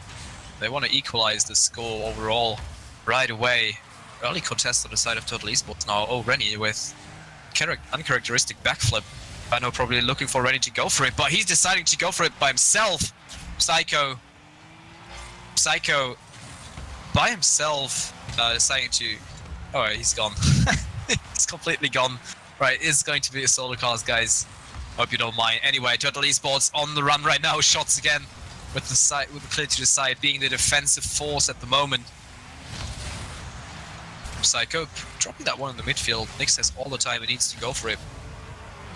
They wanna equalize the score overall right away. Early contest on the side of Turtle Esports now. Oh, Rennie with uncharacteristic backflip. I know, probably looking for Rennie to go for it, but he's deciding to go for it by himself. Psycho by himself deciding to. Oh, he's gone. He's completely gone. Right, it's going to be a solo cast, guys. Hope you don't mind. Anyway, Turtle Esports on the run right now. Shots again with the clear to the side, being the defensive force at the moment. Psycho dropping that one in the midfield. Nyx has all the time he needs to go for it.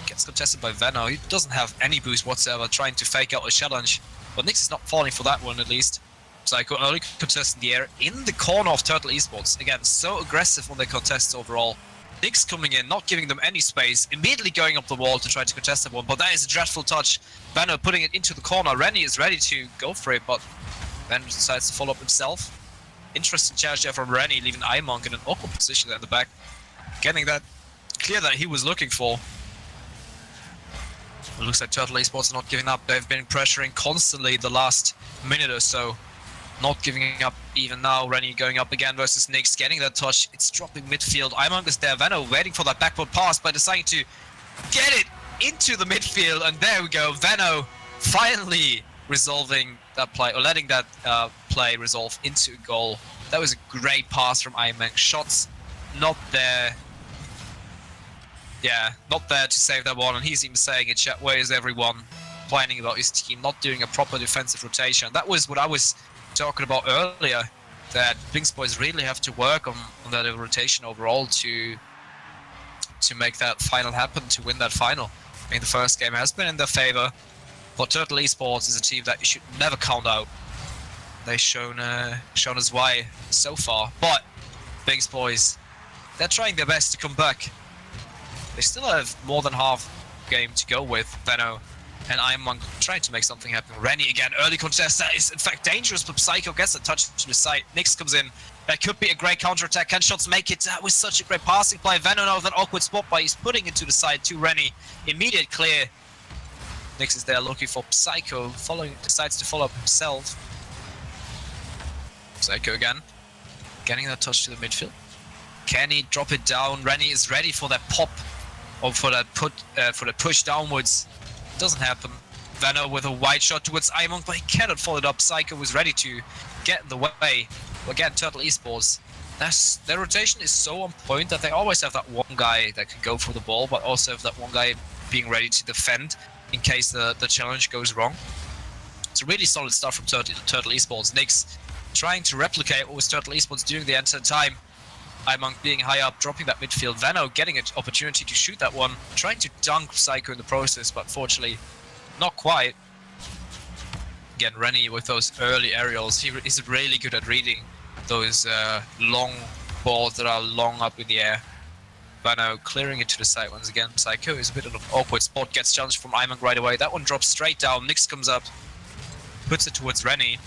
Gets contested by Vano. He doesn't have any boost whatsoever, trying to fake out a challenge. But Nyx is not falling for that one, at least. Psycho early contest in the air in the corner of Turtle Esports. Again, so aggressive on their contests overall. Nyx coming in, not giving them any space, immediately going up the wall to try to contest that one, but that is a dreadful touch. Vano putting it into the corner. Rennie is ready to go for it, but Vano decides to follow up himself. Interesting challenge there from Rennie, leaving iMonk in an awkward position there in the back. Getting that clear that he was looking for. It looks like Turtle Esports are not giving up. They've been pressuring constantly the last minute or so. Not giving up even now. Rennie going up again versus Nyx, getting that touch. It's dropping midfield. iMonk is there. Vano waiting for that backward pass, but deciding to get it into the midfield. And there we go. Vano finally resolving that play, or letting that play resolve into a goal. That was a great pass from iMonk. Shots not there. Yeah, not there to save that one. And he's even saying in chat, where is everyone? Complaining about his team not doing a proper defensive rotation. That was what I was talking about earlier, that Binks boys really have to work on that rotation overall to make that final happen, to win that final. I mean, the first game has been in their favor, but Turtle Esports is a team that you should never count out. They've shown us why so far, but Binks boys, they're trying their best to come back. They still have more than half game to go with Vano and iMonk trying to make something happen. Rennie again, early contest. That is in fact dangerous, but Psycho gets a touch to the side. Nyx comes in. That could be a great counter-attack. Can Shots make it? That was such a great passing play. Vano now with an awkward spot, but he's putting it to the side to Rennie. Immediate clear. Nyx is there looking for Psycho. Decides to follow up himself. Psycho again. Getting that touch to the midfield. Can he drop it down? Rennie is ready for that pop, or for that push downwards. Doesn't happen. Vano with a wide shot towards iMonk, but he cannot follow it up. Psycho was ready to get in the way. Again, Turtle Esports, their rotation is so on point that they always have that one guy that can go for the ball, but also have that one guy being ready to defend in case the challenge goes wrong. It's really solid stuff from Turtle Esports. Nyx trying to replicate what was Turtle Esports doing the entire time. iMonk being high up, dropping that midfield. Vano getting an opportunity to shoot that one, trying to dunk Psycho in the process, but fortunately not quite. Again, Rennie with those early aerials, he's really good at reading those long balls that are long up in the air. Vano clearing it to the side once again. Psycho is a bit of an awkward spot, gets challenged from iMonk right away. That one drops straight down. Nyx comes up, puts it towards Rennie.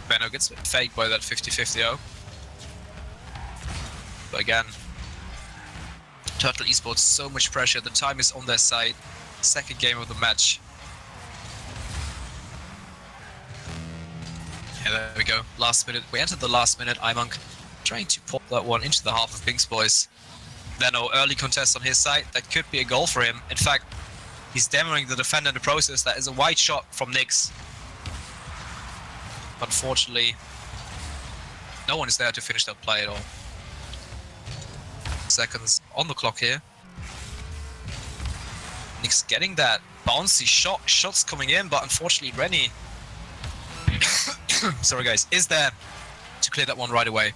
Vano gets faked by that 50-50-0. But again, Turtle Esports, so much pressure. The time is on their side. Second game of the match. Yeah, there we go. Last minute. We entered the last minute. iMonk trying to pop that one into the half of Binks boys. Vano early contest on his side. That could be a goal for him. In fact, he's demoing the defender in the process. That is a wide shot from Nyx. Unfortunately, no one is there to finish that play at all. Seconds on the clock here. Nyx getting that bouncy shots coming in, but unfortunately Rennie sorry guys, is there to clear that one right away.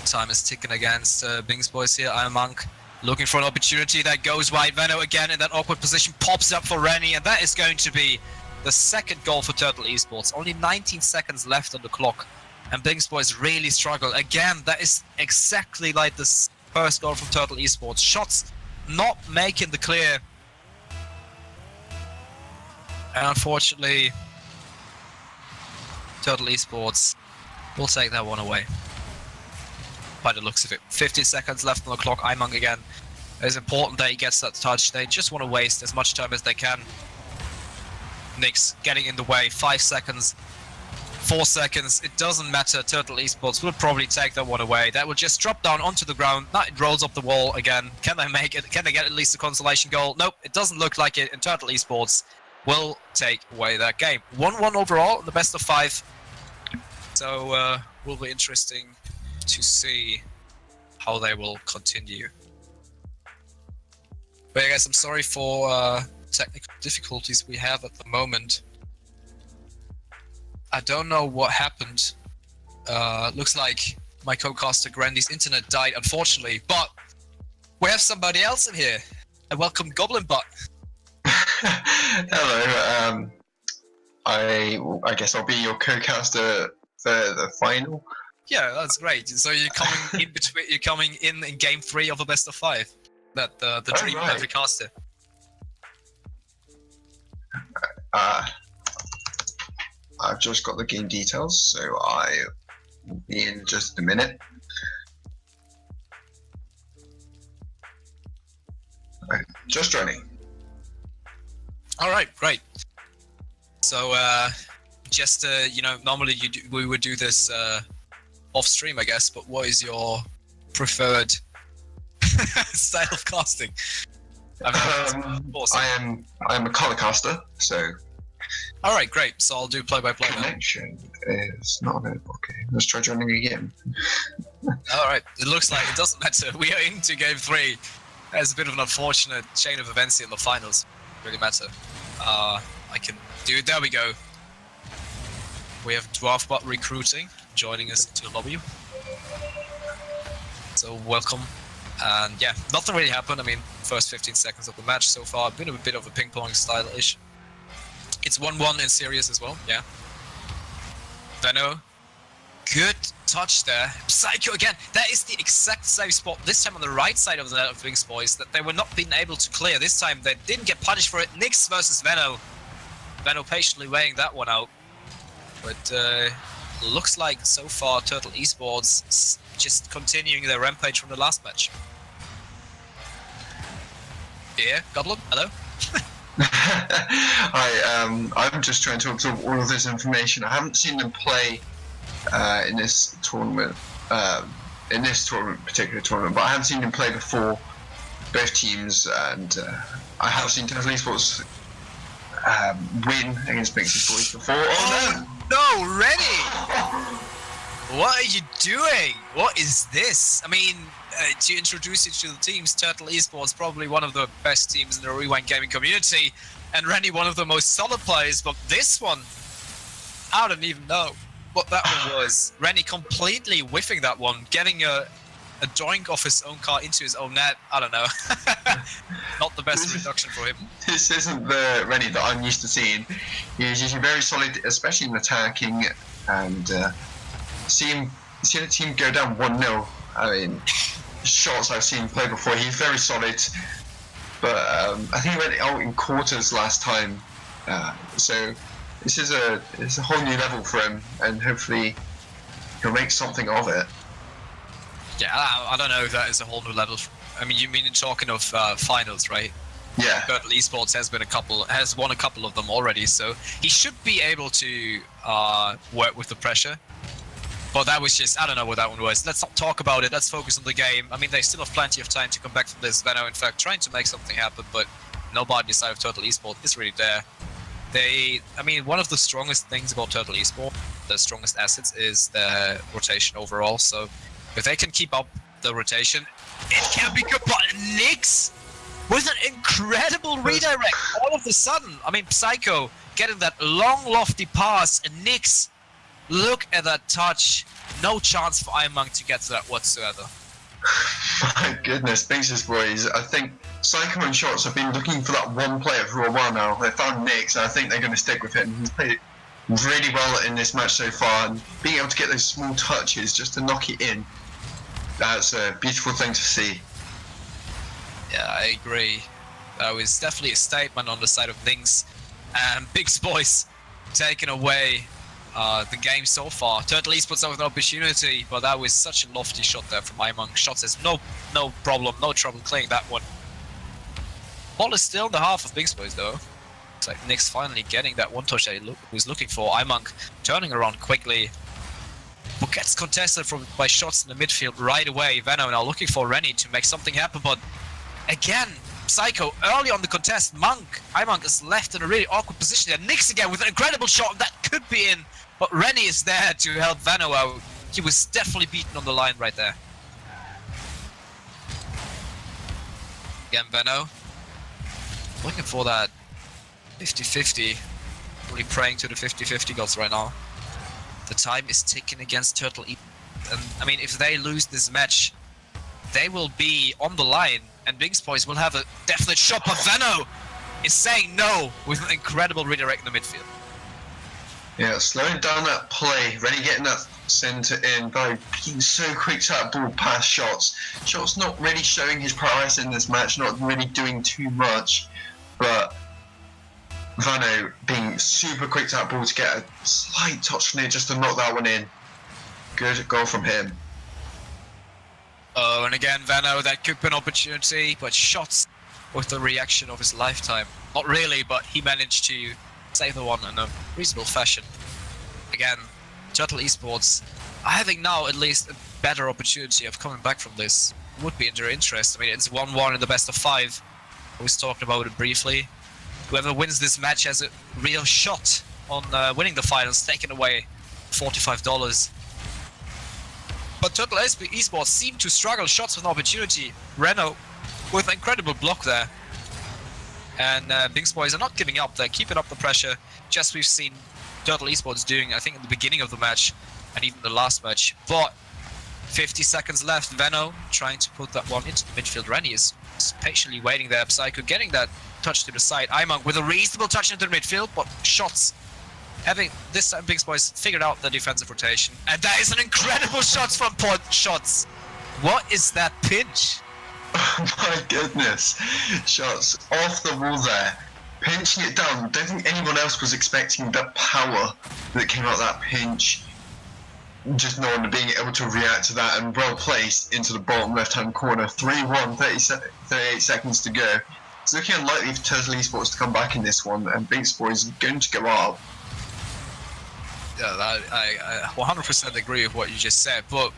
Time is ticking against Binks boys here. iMonk looking for an opportunity that goes wide. Vano again in that awkward position, pops up for Rennie, and that is going to be the second goal for Turtle Esports. Only 19 seconds left on the clock. And Binks boys really struggle. Again, that is exactly like the first goal from Turtle Esports. Shots not making the clear. And unfortunately, Turtle Esports will take that one away. By the looks of it. 50 seconds left on the clock. iMonk again. It's important that he gets that touch. They just want to waste as much time as they can. Nyx getting in the way. 5 seconds. 4 seconds, it doesn't matter. Turtle Esports will probably take that one away. That will just drop down onto the ground. Now it rolls up the wall again. Can they make it? Can they get at least a consolation goal? Nope, it doesn't look like it. And Turtle Esports will take away that game. 1-1 overall, the best of 5. So will be interesting to see how they will continue. But yeah, guys, I'm sorry for technical difficulties we have at the moment. I don't know what happened. Looks like my co-caster Grandy's internet died, unfortunately, but we have somebody else in here. And welcome Goblin Butt. Hello. I I guess I'll be your co-caster for the final. Yeah, that's great. So you're coming in between. You're coming in game 3 of a best of 5. That the dream of every caster. I've just got the game details, so I will be in just a minute. Right, just joining. All right, great. So, just normally we would do this off stream, I guess. But what is your preferred style of casting? I am a color caster, so. All right, great. So I'll do play-by-play now. Connection is not available. Okay, let's try joining again. All right. It looks like it doesn't matter. We are into game 3. There's a bit of an unfortunate chain of events here in the finals. Really matter. I can do it. There we go. We have Dwarfbot Recruiting joining us into the lobby. So welcome. And yeah, nothing really happened. I mean, first 15 seconds of the match so far, been a bit of a ping-pong style-ish. It's 1-1 in series as well, yeah. Veno, good touch there. Psycho again, that is the exact same spot, this time on the right side of the net of Wings Boys, that they were not being able to clear. This time they didn't get punished for it. Nyx versus Veno. Veno patiently weighing that one out. But looks like so far Turtle Esports just continuing their rampage from the last match. Yeah, Goblin, hello? I'm just trying to absorb all of this information. I haven't seen them play in this tournament, particular tournament, but I have seen them play before, both teams, and I have seen Turtle Esports win against Binks Boys before. Oh no, Rennie! What are you doing? What is this? I mean, to introduce you to the teams, Turtle Esports probably one of the best teams in the Rewind gaming community, and Rennie one of the most solid players, but this one, I don't even know what that one was. Rennie completely whiffing that one, getting a doink off his own car into his own net. I don't know. Not the best reduction for him. This isn't the Rennie that I'm used to seeing. He's usually very solid, especially in attacking, and seeing the team go down 1-0. I mean, shots I've seen play before, he's very solid, but I think he went out in quarters last time, so this is a whole new level for him, and hopefully he'll make something of it. Yeah, I don't know if that is a whole new level. I mean, you mean talking of finals, right? Yeah. Turtle Esports has won a couple of them already, so he should be able to work with the pressure. But that was just, I don't know what that one was. Let's not talk about it. Let's focus on the game. I mean, they still have plenty of time to come back from this. Veno, in fact, trying to make something happen, but nobody on the side of Turtle Esports is really there. I mean, one of the strongest things about Turtle Esports, the strongest assets, is the rotation overall. So if they can keep up the rotation, it can be good. But Nyx with an incredible redirect all of a sudden. I mean, Psycho getting that long, lofty pass, and Nyx, look at that touch. No chance for iMonk to get to that whatsoever. My goodness, Binks Boys. I think Psycho and Shots have been looking for that one player for a while now. They found Nyx, and I think they're going to stick with him. He's played really well in this match so far, and being able to get those small touches just to knock it in, that's a beautiful thing to see. Yeah, I agree. That was definitely a statement on the side of Nyx. And Binks Boys taking away the game so far. Turtle Esports have an opportunity, but that was such a lofty shot there from iMonk. Shots has no problem, no trouble clearing that one. Ball is still in the half of Binks Boys though. Looks like Nyx finally getting that one touch that he was looking for. iMonk turning around quickly, but gets contested by shots in the midfield right away. Veno now looking for Rennie to make something happen, but again, Psycho early on the contest. iMonk is left in a really awkward position there. Nyx again with an incredible shot that could be in, but Rennie is there to help Veno out. He was definitely beaten on the line right there. Again, Veno looking for that 50-50. Really praying to the 50-50 goals right now. The time is ticking against Turtle Esports, and I mean, if they lose this match, they will be on the line, and Binks Boys will have a definite shot, but Veno is saying no with an incredible redirect in the midfield. Yeah, slowing down that play, Rennie getting that centre in by being so quick to that ball past Shots. Shots not really showing his prowess in this match, not really doing too much, but Vano being super quick to that ball to get a slight touch on it just to knock that one in. Good goal from him. Oh, and again, Vano, that could be an opportunity, but Shots with the reaction of his lifetime. Not really, but he managed to save the one in a reasonable fashion. Again, Turtle Esports, I think now at least a better opportunity of coming back from this would be in their interest. I mean, it's 1-1 in the best of 5. I was talking about it briefly. Whoever wins this match has a real shot on winning the finals, taking away $45. But Turtle Esports seem to struggle shots with opportunity. Renault with an incredible block there. And Binks Boys are not giving up. They're keeping up the pressure. Just we've seen Turtle Esports doing, I think, in the beginning of the match and even the last match. But 50 seconds left. Veno trying to put that one into the midfield. Rennie is patiently waiting there. Psycho getting that touch to the side. Imong with a reasonable touch into the midfield, but Shots having this time Binks Boys figured out the defensive rotation. And that is an incredible shot from Shots. What is that pinch? Oh my goodness. Shots off the wall there. Pinching it down. Don't think anyone else was expecting that power that came out of that pinch. Just no one being able to react to that, and well placed into the bottom left hand corner. 3-1, 38 seconds to go. It's looking unlikely for Turtle Esports to come back in this one, and Binks Boys is going to go up. Yeah, I 100% agree with what you just said, but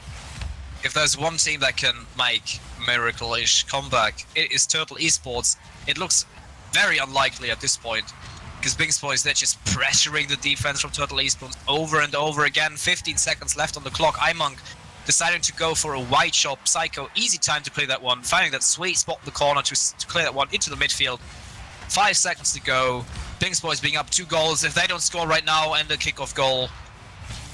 if there's one team that can make miracle-ish comeback, it is Turtle Esports. It looks very unlikely at this point, because Binks Boys, they're just pressuring the defense from Turtle Esports over and over again. 15 seconds left on the clock. Imong deciding to go for a wide shot. Psycho, easy time to clear that one, finding that sweet spot in the corner to clear that one into the midfield. 5 seconds to go. Binks Boys being up 2 goals. If they don't score right now and the kickoff goal,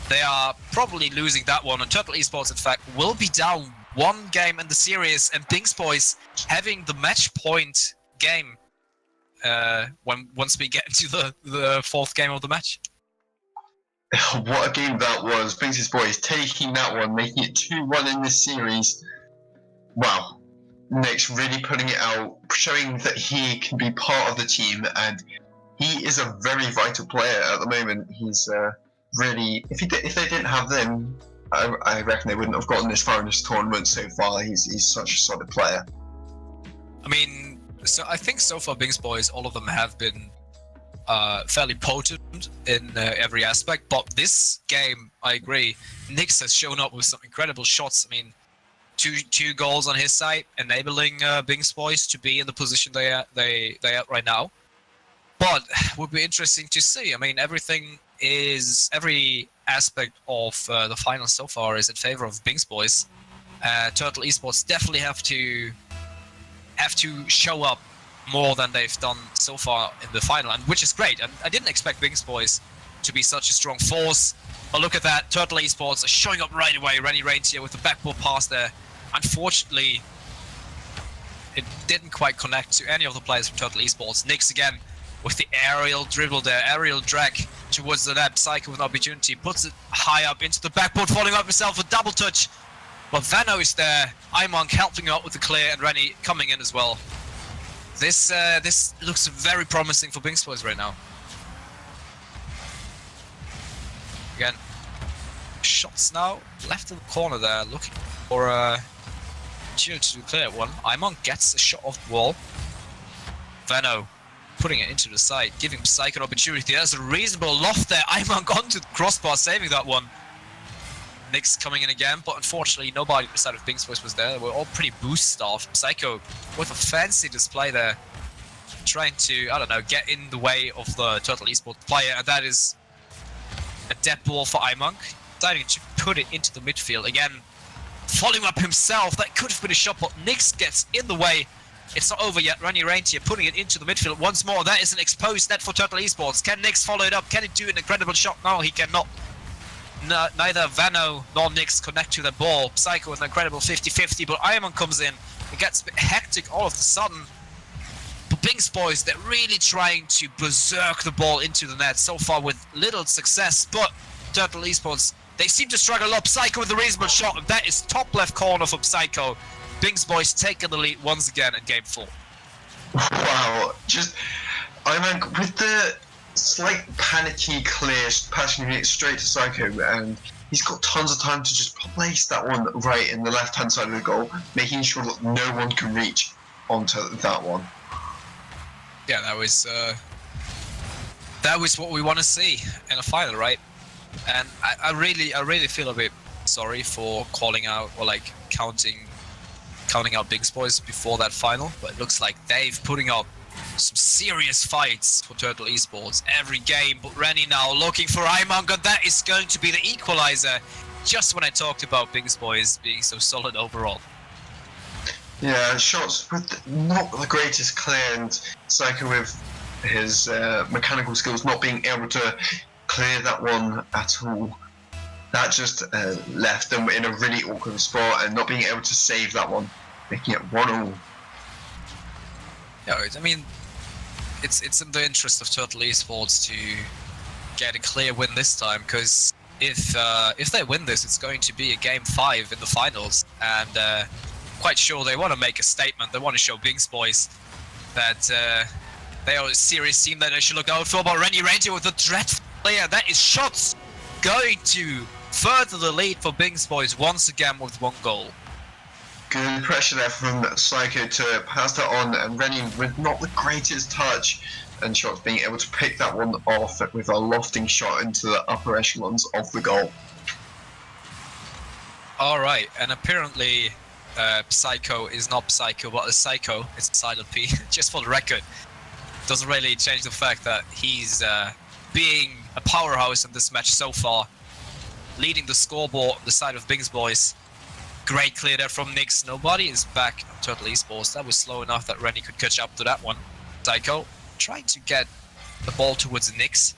they are probably losing that one. And Turtle Esports, in fact, will be down 1 game in the series. And Binks Boys having the match point game once we get into the 4th game of the match. What a game that was. Binks Boys taking that one, making it 2-1 in this series. Wow. Nick's really putting it out, showing that he can be part of the team, and he is a very vital player at the moment. He's really, if they didn't have them, I reckon they wouldn't have gotten this far in this tournament so far. He's such a solid player. I mean, so I think so far Binks Boys, all of them have been fairly potent in every aspect, but this game, I agree, Nix has shown up with some incredible shots. I mean, two goals on his side, enabling Binks Boys to be in the position they are right now. But would be interesting to see. I mean, every aspect of the final so far is in favor of Binks Boys. Turtle Esports definitely have to show up more than they've done so far in the final, and which is great. And I didn't expect Binks Boys to be such a strong force. But look at that, Turtle Esports are showing up right away. Rennie Reintier with the backball pass there. Unfortunately, it didn't quite connect to any of the players from Turtle Esports. Nix again with the aerial dribble there, aerial drag towards the net. Psycho with an opportunity, puts it high up into the backboard, following up himself, a double touch. But Vano is there, Imong helping him out with the clear, and Rennie coming in as well. This looks very promising for Binks Boys right now. Again, shots now left in the corner there, looking for a opportunity to clear one. Imong gets a shot off the wall. Vano putting it into the side, giving Psycho an opportunity. There's a reasonable loft there. Imong onto the crossbar, saving that one. Nix coming in again, but unfortunately nobody beside of Binks Boys was there. They were all pretty boost staffed. Psycho with a fancy display there, trying to, I don't know, get in the way of the Turtle Esports player, and that is a dead ball for Imong. Deciding to put it into the midfield. Again, following up himself. That could have been a shot, but Nix gets in the way. It's not over yet. Rennie Reintier putting it into the midfield once more. That is an exposed net for Turtle Esports. Can Nix follow it up? Can he do an incredible shot? No, he cannot. No, neither Vano nor Nix connect to the ball. Psycho with an incredible 50-50, but Imong comes in. It gets a bit hectic all of a sudden. But Bings boys, they're really trying to berserk the ball into the net, so far with little success, but Turtle Esports, they seem to struggle a lot. Psycho with a reasonable shot, and that is top left corner for Psycho. Bings boys taking the lead once again in game 4. Wow, with the slight panicky clear, passing it straight to Psycho, and he's got tons of time to just place that one right in the left-hand side of the goal, making sure that no one can reach onto that one. Yeah, that was what we want to see in a final, right? And I really feel a bit sorry for calling out or like counting out Bings boys before that final, but it looks like they've putting up some serious fights for Turtle Esports every game. But Rennie now looking for Imong, and that is going to be the equalizer, just when I talked about Bings boys being so solid overall. Yeah, shots with not the greatest clear, and Psycho with his mechanical skills not being able to clear that one at all. That just left them in a really awkward spot and not being able to save that one, making it 1-1. Yeah, I mean, it's in the interest of Turtle Esports to get a clear win this time, because if they win this, it's going to be a game 5 in the finals, and quite sure they want to make a statement. They want to show Bings boys that they are a serious team that they should look out for. But Rennie Ranger with the dreadful player, that is shots going to further the lead for Bings boys once again with 1 goal. Good pressure there from Psycho to pass that on, and Rennie with not the greatest touch, and Shots being able to pick that one off with a lofting shot into the upper echelons of the goal. Alright, and apparently Psycho is not Psycho, but a Psycho. It's a silent P, just for the record. Doesn't really change the fact that he's being a powerhouse in this match so far, leading the scoreboard on the side of Bings boys. Great clear there from Nyx. Nobody is back on Turtle Esports. That was slow enough that Rennie could catch up to that one. Psycho trying to get the ball towards Nyx.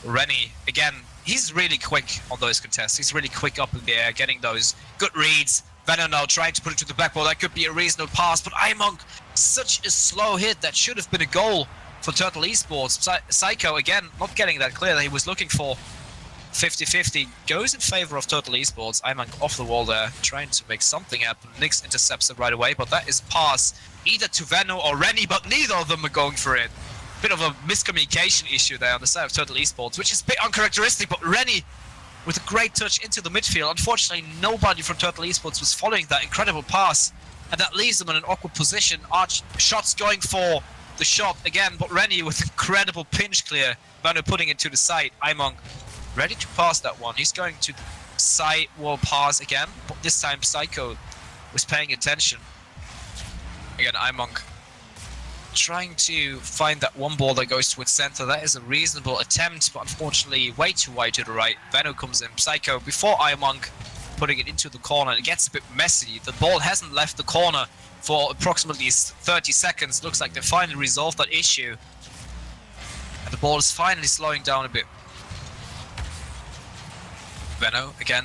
Rennie, again, he's really quick on those contests. He's really quick up in the air, getting those good reads. Venom now trying to put it to the backboard. That could be a reasonable pass, but Imong, such a slow hit. That should have been a goal for Turtle Esports. Psycho, again, not getting that clear that he was looking for. 50-50 goes in favor of Turtle Esports. Imong off the wall there, trying to make something happen. Nyx intercepts it right away, but that is pass either to Venom or Rennie, but neither of them are going for it. Bit of a miscommunication issue there on the side of Turtle Esports, which is a bit uncharacteristic, but Rennie with a great touch into the midfield. Unfortunately, nobody from Turtle Esports was following that incredible pass, and that leaves them in an awkward position. Arch shots going for the shot again, but Rennie with incredible pinch clear. Venom putting it to the side. Imong ready to pass that one. He's going to the side wall pass again, but this time Psycho was paying attention. Again, Imong trying to find that one ball that goes towards center. That is a reasonable attempt, but unfortunately way too wide to the right. Venom comes in. Psycho before Imong putting it into the corner. It gets a bit messy. The ball hasn't left the corner for approximately 30 seconds. Looks like they finally resolved that issue, and the ball is finally slowing down a bit. Venom again,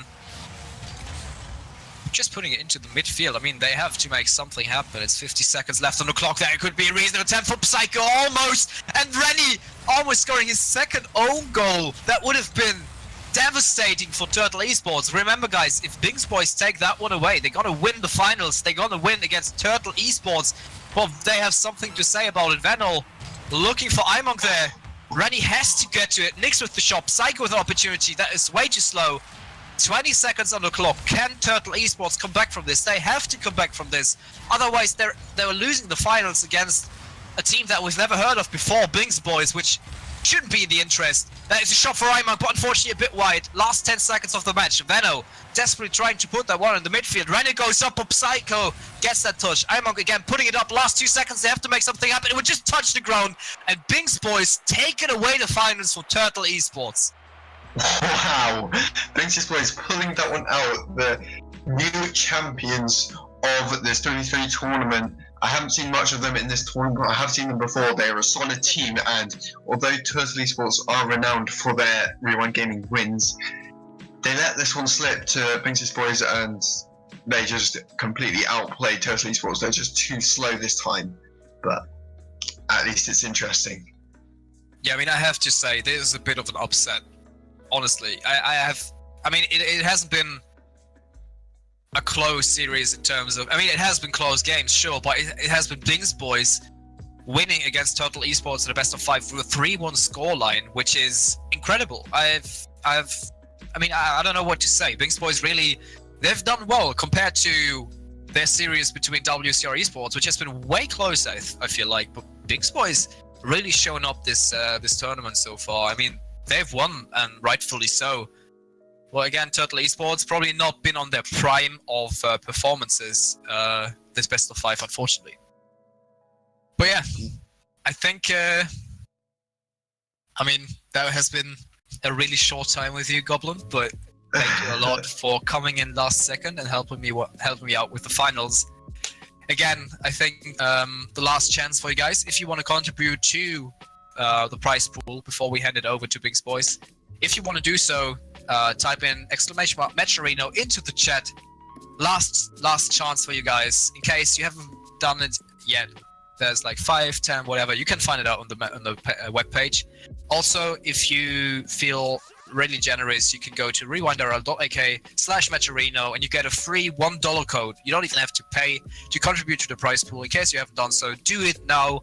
just putting it into the midfield. I mean, they have to make something happen. It's 50 seconds left on the clock there. It could be a reasonable attempt for Psycho, almost, and Rennie almost scoring his second own goal. That would have been devastating for Turtle Esports. Remember, guys, if Bings boys take that one away, they're gonna win the finals. They're gonna win against Turtle Esports. Well, they have something to say about it. Venom looking for Imong there. Rennie has to get to it. Nyx with the shot. Psycho with an opportunity. That is way too slow. 20 seconds on the clock. Can Turtle Esports come back from this? They have to come back from this. Otherwise, they were losing the finals against a team that we've never heard of before, Bings boys, which shouldn't be in the interest. That is a shot for Imong, but unfortunately a bit wide. Last 10 seconds of the match. Venom desperately trying to put that one in the midfield. Rennie goes up, Psycho gets that touch. Imong again putting it up. Last 2 seconds, they have to make something happen. It would just touch the ground, and Bings boys taking away the finals for Turtle Esports. Wow, Bings boys pulling that one out. The new champions of this 2020 tournament. I haven't seen much of them in this tournament, but I have seen them before. They are a solid team, and although Turtle Esports are renowned for their Rewind Gaming wins, they let this one slip to Bings boys, and they just completely outplayed Turtle Esports. They're just too slow this time. But at least it's interesting. Yeah, I mean, I have to say, this is a bit of an upset. Honestly, I mean, it hasn't been a close series in terms of. I mean, it has been close games, sure, but it has been Bings Boys winning against Total Esports in the best of 5 through a 3-1 scoreline, which is incredible. I mean, I don't know what to say. Bings Boys really, they've done well compared to their series between WCR Esports, which has been way closer, I feel like. But Bings Boys really showing up this tournament so far. I mean, they've won, and rightfully so. Well, again, Total Esports probably not been on their prime of performances this best of 5, unfortunately. But yeah, I think, I mean, that has been a really short time with you, Goblin, but thank you a lot for coming in last second and helping me out with the finals. Again, I think the last chance for you guys, if you want to contribute to the prize pool before we hand it over to Bings Boys, if you want to do so, type in !Matcherino into the chat. Last chance for you guys. In case you haven't done it yet, there's like 5, 10, whatever. You can find it out on the webpage. Also, if you feel really generous, you can go to rewindrl.ak/Matcherino and you get a free $1 code. You don't even have to pay to contribute to the prize pool. In case you haven't done so, do it now.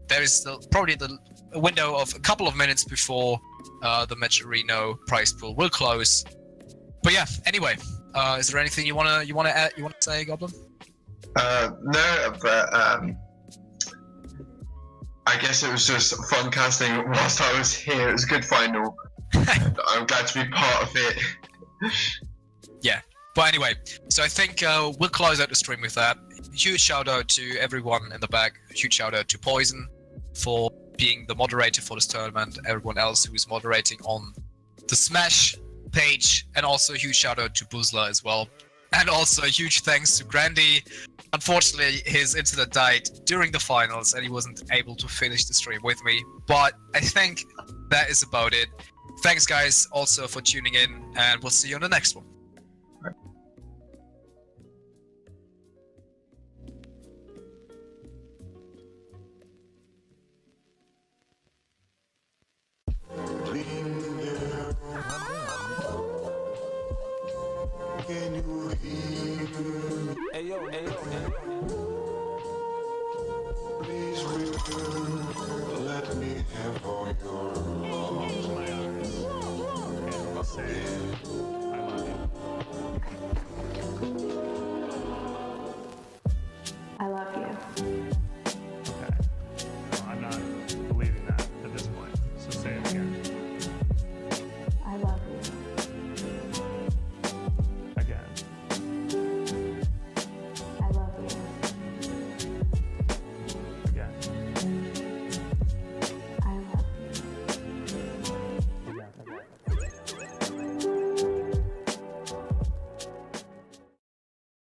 There is probably the window of a couple of minutes before the Matcherino prize pool will close. But yeah, anyway, is there anything you wanna say, Goblin? No, but I guess it was just fun casting whilst I was here. It was a good final. I'm glad to be part of it. Yeah, but anyway, so I think we'll close out the stream with that. Huge shout out to everyone in the back. Huge shout out to Poison for being the moderator for this tournament. Everyone else who is moderating on the Smash page, and also a huge shout out to Buzla as well. And also a huge thanks to Grandy. Unfortunately, his internet died during the finals and he wasn't able to finish the stream with me. But I think that is about it. Thanks, guys, also for tuning in, and we'll see you on the next one.